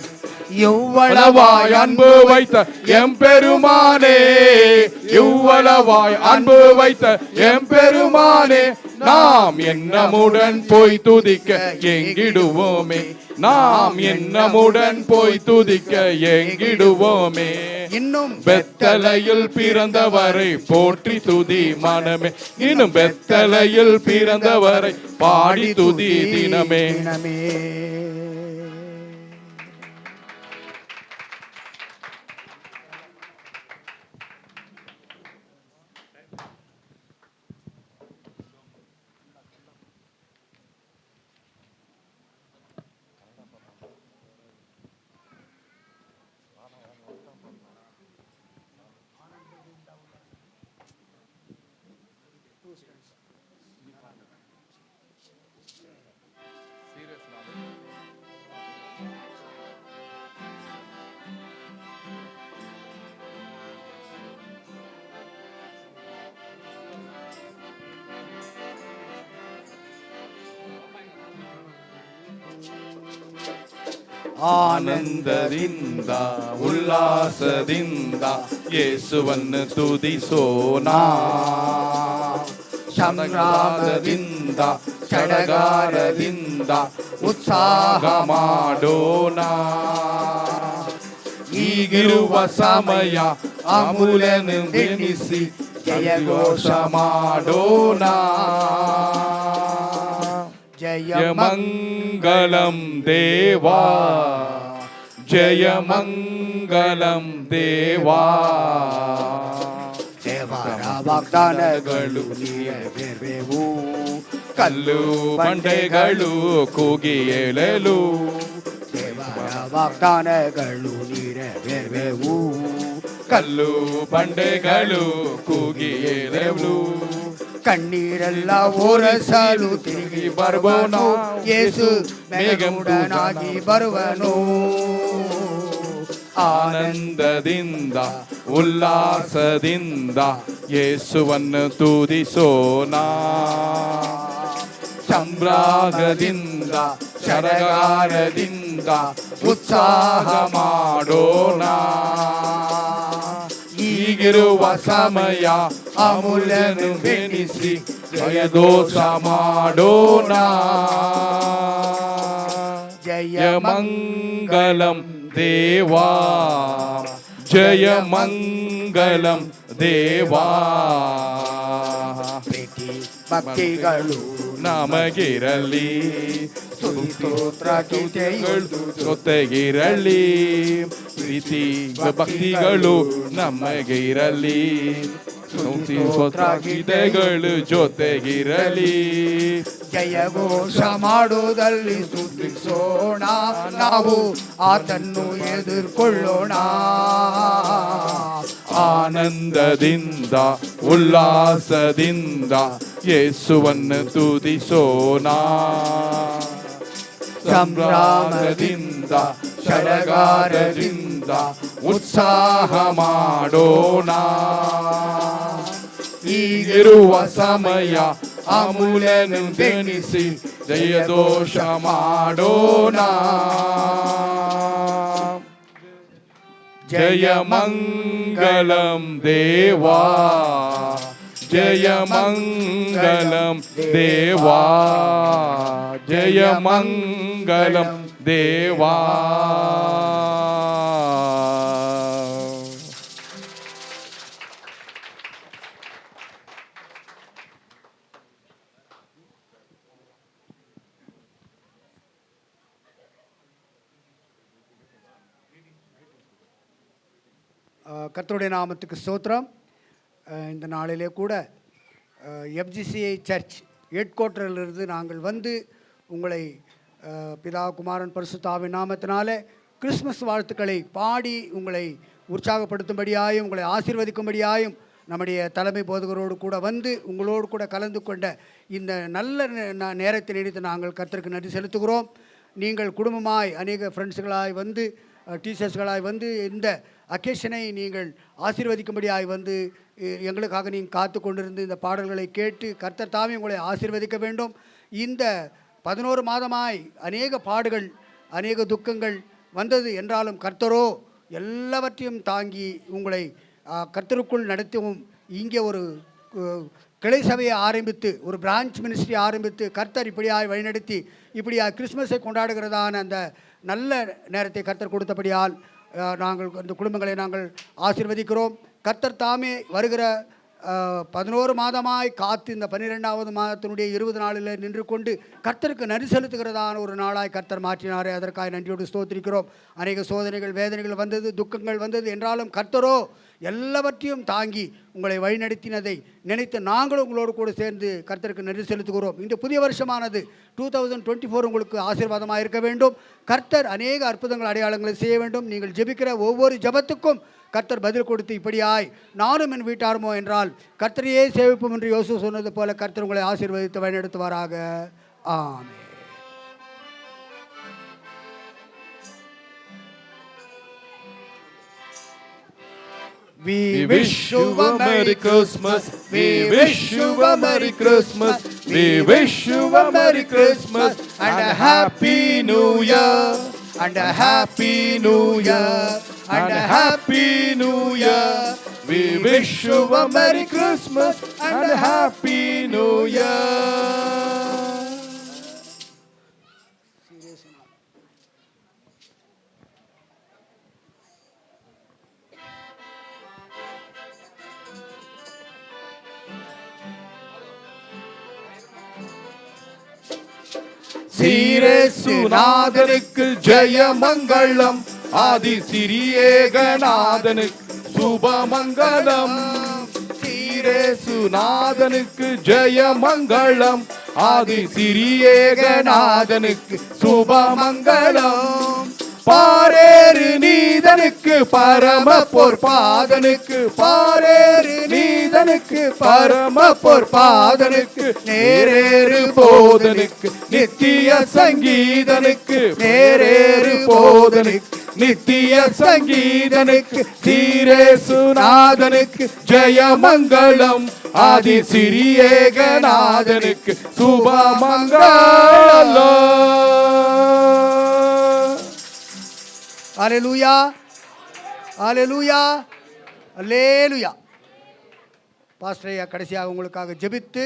இவ்வளவாய் அன்பு வைத்த எம்பெருமானே, இவ்வளவாய் அன்பு வைத்த எம்பெருமானே, நாம் எண்ணமுடன் போய் துதிக்க எங்கிடுவோமே, நாம் எண்ணமுடன் போய் துதிக்க எங்கிடுவோமே. இன்னும் பெத்தலையில் பிறந்தவரை போற்றி துதி மனமே, இன்னும் பெத்தலையில் பிறந்தவரை பாடி துதி தினமே. ಆನಂದದಿಂದ ಉಲ್ಲಾಸದಿಂದ ಯೇಸುವನ್ನು ತುದಿಸೋಣ, ಸಂಗ್ರಾಮದಿಂದ ಸಡಗಾರದಿಂದ ಉತ್ಸಾಹ ಮಾಡೋಣ. ಈಗಿರುವ ಸಮಯ ಅಮೂಲ್ಯನು ಎನಿಸಿ ಜಯಘೋಷ ಮಾಡೋಣ. ಜಯ ಮಂಗಳಂ ದೇವಾ, ಜಯ ಮಂಗಳಂ ದೇವಾ. ದೇವರ ವಾಗ್ದಾನಗಳು ನೆರವೇರುವೆವು, ಕಲ್ಲು ಬಂಡೆಗಳು ಕೂಗಿ ಏಳಲು. ದೇವರ ವಾಗ್ದಾನಗಳು ನೆರವೇರುವೆವು, ಕಲ್ಲು ಬಂಡೆಗಳು ಕೂಗಿ ಏಳಲು. ಕಣ್ಣೀರೆಲ್ಲ ಓರಸಲು ತಿರುಗಿ ಬರುವನು, ಯೇಸು ಮೇಘಮೂಡನಾಗಿ ಬರುವನು. ಆನಂದದಿಂದ ಉಲ್ಲಾಸದಿಂದ ಯೇಸುವನ್ನು ತುದಿಸೋಣ, ಸಂಭ್ರಾಗದಿಂದ ಶರಗಾರದಿಂದ ಉತ್ಸಾಹ ಮಾಡೋಣ. ಈಗಿರುವ ಸಮಯ ಅಮೂಲ್ಯನು ಬೆನಿಸಿ ಜಯದೋಷ ಮಾಡೋಣ. ಜಯ ಮಂಗಳಂ ದೇವಾ, ಜಯ ಮಂಗಳಂ ದೇವಾ. ಪ್ರೀತಿ ಭಕ್ತಿಗಳು ನಮಗಿರಲಿ, ಸ್ತೋತ್ರ ಗೀತೆಗಳು ಜೊತೆಗಿರಲಿ. ಪ್ರೀತಿ ಭಕ್ತಿಗಳು ನಮಗಿರಲಿ, ಸ್ತೋತ್ರ ಗೀತೆಗಳು ಜೊತೆಗಿರಲಿ. ಜಯಘೋಷ ಮಾಡುವುದಲ್ಲಿ ಸ್ತುತಿಸೋಣ, ನಾವು ಆತನ್ನು ಎದುರ್ಕೊಳ್ಳೋಣ. ಆನಂದದಿಂದ ಉಲ್ಲಾಸದಿಂದ ಯೇಸುವನ್ನು ತುದಿಸೋಣ, ಸಂಭ್ರಮದಿಂದ ಸಡಗಾರದಿಂದ ಉತ್ಸಾಹ ಮಾಡೋಣ. ಈಗಿರುವ ಸಮಯ ಅಮೂಲ್ಯನು ಬೆನಿಸಿ ಜಯದೋಷ ಮಾಡೋಣ. ಜಯ ಮಂಗಳಂ ದೇವಾ, ಜಯ ಮಂಗಳಂ ದೇವಾ, ಜಯ ಮಂಗಳಂ ದೇವಾ. கர்த்தருடைய நாமத்துக்கு ஸ்தோத்திரம். இந்த நாளிலே கூட எஃப்ஜிசிஐ சர்ச் ஹெட் குவார்ட்டரிலிருந்து நாங்கள் வந்து உங்களை பிதா குமாரன் பரிசுத்த ஆவியின் நாமத்தினாலே கிறிஸ்மஸ் வாழ்த்துக்களை பாடி உங்களை உற்சாகப்படுத்தும்படியாயும் உங்களை ஆசீர்வதிக்கும்படியாயும் நம்முடைய தலைமை போதகரோடு கூட வந்து உங்களோடு கூட கலந்து கொண்ட இந்த நல்ல நேரத்தை நினைத்து நாங்கள் கர்த்தருக்கு நன்றி செலுத்துகிறோம். நீங்கள் குடும்பமாய் அநேக ஃப்ரெண்ட்ஸுகளாய் வந்து டீச்சர்ஸ்களாய் வந்து இந்த அக்கேஷனை நீங்கள் ஆசீர்வதிக்கும்படியாய் வந்து எங்களுக்காக நீங்கள் காத்து கொண்டிருந்து இந்த பாடல்களை கேட்டு கர்த்தர் தாமே உங்களை ஆசீர்வதிக்க வேண்டும். இந்த 11 மாதமாய் அநேக பாடுகள் அநேக துக்கங்கள் வந்தது என்றாலும் கர்த்தரோ எல்லாவற்றையும் தாங்கி உங்களை கர்த்தருக்குள் நடத்தவும் இங்கே ஒரு கிளை சபையை ஆரம்பித்து ஒரு பிரான்ச் மினிஸ்ட்ரி ஆரம்பித்து கர்த்தர் இப்படியாய் வழிநடத்தி இப்படியாய் கிறிஸ்மஸை கொண்டாடுகிறதான அந்த நல்ல நேரத்தை கர்த்தர் கொடுத்தபடியால் நாங்கள் அந்த குடும்பங்களை நாங்கள் ஆசீர்வதிக்கிறோம். கர்த்தர் தாமே வருகிற 11 மாதமாய் காத்து இந்த 12வது மாதத்தினுடைய 20 நாளில் நின்று கொண்டு கர்த்தருக்கு நன்றி செலுத்துகிறதான ஒரு நாளாய் கர்த்தர் மாற்றினாரே, அதற்காக நன்றியோடு ஸ்தோத்திரிக்கிறோம். அநேக சோதனைகள் வேதனைகள் வந்தது, துக்கங்கள் வந்தது என்றாலும் கர்த்தரோ எல்லாவற்றையும் தாங்கி உங்களை வழிநடத்தினதை நினைத்து நாங்களும் உங்களோடு கூட சேர்ந்து கர்த்தருக்கு நன்றி செலுத்துகிறோம். இந்த புதிய வருஷமானது 2024 உங்களுக்கு ஆசீர்வாதமாக இருக்க வேண்டும். கர்த்தர் அநேக அற்புதங்கள் அடையாளங்களை செய்ய வேண்டும். நீங்கள் ஜெபிக்கிற ஒவ்வொரு ஜெபத்துக்கும் கர்த்தர் பதில் கொடுத்து இப்படியாய் நானும் என் வீட்டாருமோ என்றால் கர்த்தரையே சேவிப்போம் என்று யோசு சொன்னது போல கர்த்தர் உங்களை ஆசீர்வதித்து வழிநடத்துவாராக. ஆமென். We wish you a Merry Christmas. We wish you a Merry Christmas. We wish you a Merry Christmas and a Happy New Year. And a Happy New Year. And a Happy New Year. We wish you a Merry Christmas and a Happy New Year. சீரேசுநாதனுக்கு ஜெயமங்கலம், ஆதி சிறியேகநாதனுக்கு சுபமங்கலம். சீரேசுநாதனுக்கு ஜெயமங்கலம், ஆதி சிறியேகநாதனுக்கு சுபமங்கலம். பாரேறு நீதனுக்கு பரம பொற்பாதனுக்கு, பாரேறு நீதனுக்கு பரம பொற்பாதனுக்கு, நேரேறு போதனுக்கு நித்திய சங்கீதனுக்கு, நேரேறு போதனுக்கு நித்திய சங்கீதனுக்கு, சீரேசுநாதனுக்கு ஜெயமங்கலம், ஆதி சிறியேகநாதனுக்கு சுபமங்கலம். அல்லேலூயா, அல்லேலூயா, அல்லேலூயா. Pastor ஐயா கடைசியாக உங்களுக்காக ஜெபித்து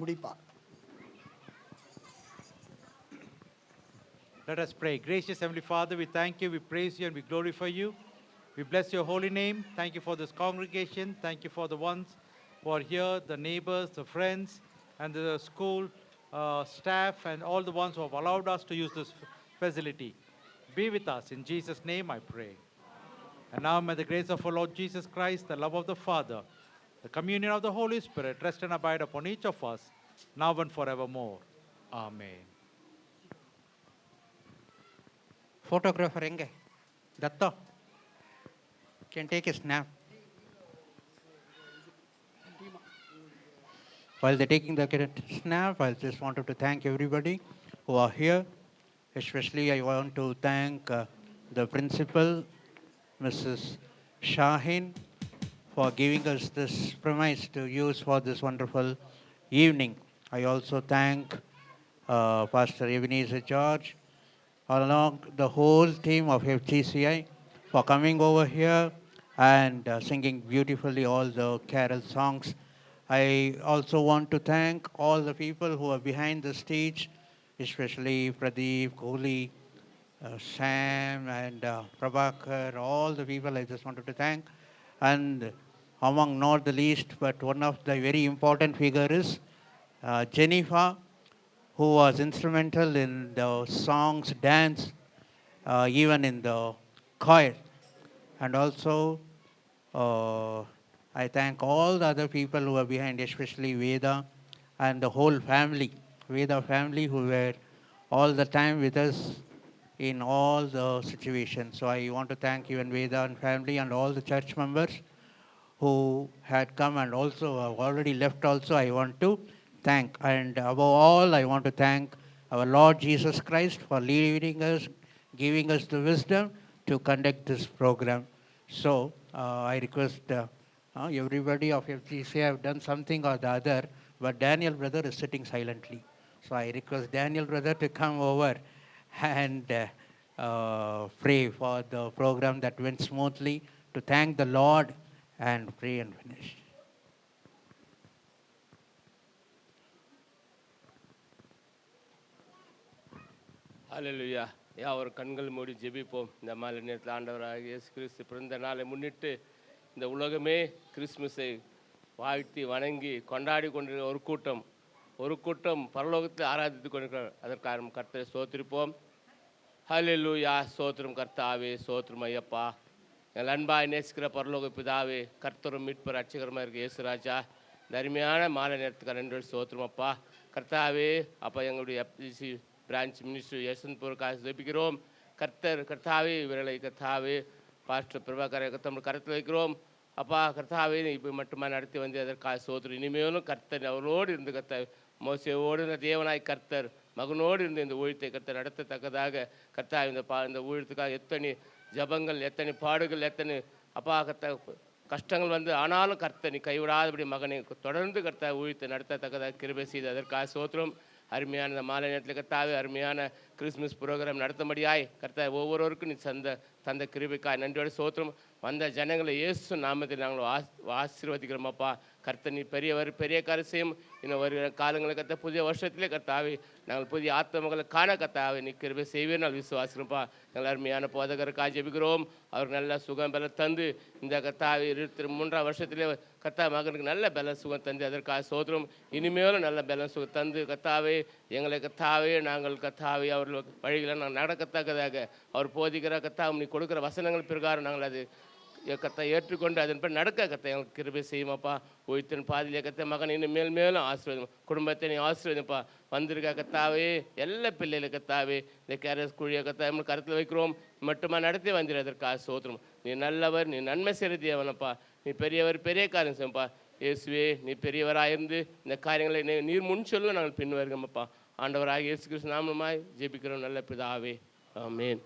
முடிப்பார். Let us pray. Gracious Heavenly Father, we thank you, we praise you, and we glorify you. We bless your holy name. Thank you for this congregation. Thank you for the ones who are here, the neighbors, the friends, and the school staff, and all the ones who have allowed us to use this facility. Be with us. In Jesus' name I pray. And now may the grace of our Lord Jesus Christ, the love of the Father, the communion of the Holy Spirit rest and abide upon each of us, now and forevermore. Amen. Photographer enge Datta can take a snap. While they're taking the snap, I just wanted to thank everybody who are here. Especially I want to thank the principal, Mrs. Shahin, for giving us this premise to use for this wonderful evening. I also thank Pastor Ebenezer George, along the whole team of FGCI, for coming over here and singing beautifully all the carol songs. I also want to thank all the people who are behind the stage, especially Pradeep, Kohli, Sam and Prabhakar, all the people I just wanted to thank. And among not the least, but one of the very important figure is Jennifer, who was instrumental in the songs, dance, even in the choir. And also, I thank all the other people who are behind, especially Veda and the whole family. Veda family who were all the time with us in all the situations. So I want to thank even Veda and family and all the church members who had come and also have already left also. I want to thank. And above all, I want to thank our Lord Jesus Christ for leading us, giving us the wisdom to conduct this program. So I request everybody of FGC have done something or the other, but Daniel brother is sitting silently. So I request Daniel brother to come over and pray for the program that went smoothly, to thank the Lord and pray and finish. ஹalleluya. யாவரும் கண்கள் மூடி ஜெபிப்போம். இந்த மாலை நேரத்தில் ஆண்டவராக இயேசு கிறிஸ்து பிறந்த நாளை முன்னிட்டு இந்த உலகமே கிறிஸ்துமஸை வாழ்த்தி வணங்கி கொண்டாடி கொண்டிருக்கிற ஒரு கூட்டம் பரலோகத்தில் ஆராதித்து கொண்டிருக்கிறார். அதற்காக கர்த்தரை ஸ்தோத்திரிப்போம். ஹalleluya. ஸ்தோத்திரம் கர்த்தாவே, ஸ்தோத்திரம் ஐயப்பா. எங்கள் அன்பாய் நேசிக்கிற பரலோக பிதாவே, கர்த்தரும் மீட்பர் ரட்சகரமாக இருக்க இயேசு ராஜா, இந்த அருமையான மாலை நேரத்துக்கு நன்றி ஸ்தோத்திரம் அப்பா. கர்த்தாவே அப்பா, எங்களுடைய FGC பிரான்ச் மினிஸ்டர் யசவந்த்பூருக்காக ஜெபிக்கிறோம். கர்த்தாவே இவர்களை கர்த்தாவே பாஸ்டர் பிரபாகரை கர்த்தர் கருத்தில் வைக்கிறோம். அப்பா கர்த்தாவே இப்போ மட்டுமா நடத்தி வந்து அதற்காக சோதரி இனிமேலும் கர்த்தர் அவரோடு இருந்து கர்த்தர் மோசையோடு இருந்த தேவனாய் கர்த்தர் மகனோடு இருந்து இந்த ஊழியத்தை கர்த்தர் நடத்தத்தக்கதாக கர்த்தாவே இந்த ஊழியத்துக்காக எத்தனை ஜபங்கள், எத்தனை பாடுகள், எத்தனை அப்பா கஷ்டங்கள் வந்து ஆனாலும் கர்த்தர் நீ கைவிடாதபடி மகனை தொடர்ந்து கர்த்தர் ஊழியத்தை நடத்தத்தக்கதாக கிருபை செய்து அதற்காக சோத்திரம். அருமையான இந்த மாலை நேரத்தில் கர்த்தாவே அருமையான கிறிஸ்மஸ் ப்ரோக்ராம் நடத்தும்படியாய் கர்த்தாவே ஒவ்வொருவருக்கும் நீ தந்த கிருபைக்காய் நன்றியோடு சோத்திரம். வந்த ஜனங்களை இயேசு நாமத்தில் நாங்கள் ஆசீர்வதிக்கிறோம் அப்பா. கர்த்தர் நீ பெரிய காரியம் இன்னும் வருகிற காலங்களை கர்த்த புதிய வருஷத்திலே கர்த்தாவே நாங்கள் புதிய ஆத்மங்களை காண கர்த்தாவே நீ கிருபை செய்வேன் நான் விசுவாசிக்கிறோம்ப்பா. எங்கள் அருமையான போதகருக்காக ஜெபிக்கிறோம். அவருக்கு நல்ல சுகம் பலம் தந்து இந்த கர்த்தாவே 23ஆம் வருஷத்திலே கர்த்தா மகனுக்கு நல்ல பல சுகம் தந்து அதற்காக சோத்திரம். இனிமேலும் நல்ல பல சுகம் தந்து கர்த்தாவே எங்களை கர்த்தாவே நாங்கள் கர்த்தாவே அவர்கள் வழிகளை நாங்கள் நடக்கத்தக்கதாக அவர் போதிக்கிற கர்த்தாவும் நீ கொடுக்குற வசனங்கள் பிரகாரம் நாங்கள் அது கத்தை ஏற்றுக்கொண்டு அதன்படி நடக்க கத்தை எங்களுக்கு கிருபை செய்யுமாப்பா. ஒய்த்தின் பாதியிலே கத்த மகன் இன்னும் மேலும் ஆசீர்வாதம், குடும்பத்தை நீ ஆசீர்வாதம்ப்பா. வந்திருக்க கத்தாவே எல்லா பிள்ளைகளை கத்தாவே இந்த கேரஸ் குழியை கத்தா கருத்தில் வைக்கிறோம். மட்டுமா நடத்தி வந்திருக்கிறதற்காக சோத்திரம். நீ நல்லவர், நீ நன்மை செய்யறதியவனப்பா. நீ பெரியவர், பெரிய காரியம் செய்யப்பா. இயேசுவே நீ பெரியவராயிருந்து இந்த காரியங்களை நீர் முன் சொல்ல நாங்கள் பின் வருகிறோம்ப்பா. ஆண்டவராக இயேசு கிறிஸ்து நாமமாய் ஜெபிக்கிறோம் நல்ல பிதாவே, ஆமென்.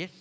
Yes.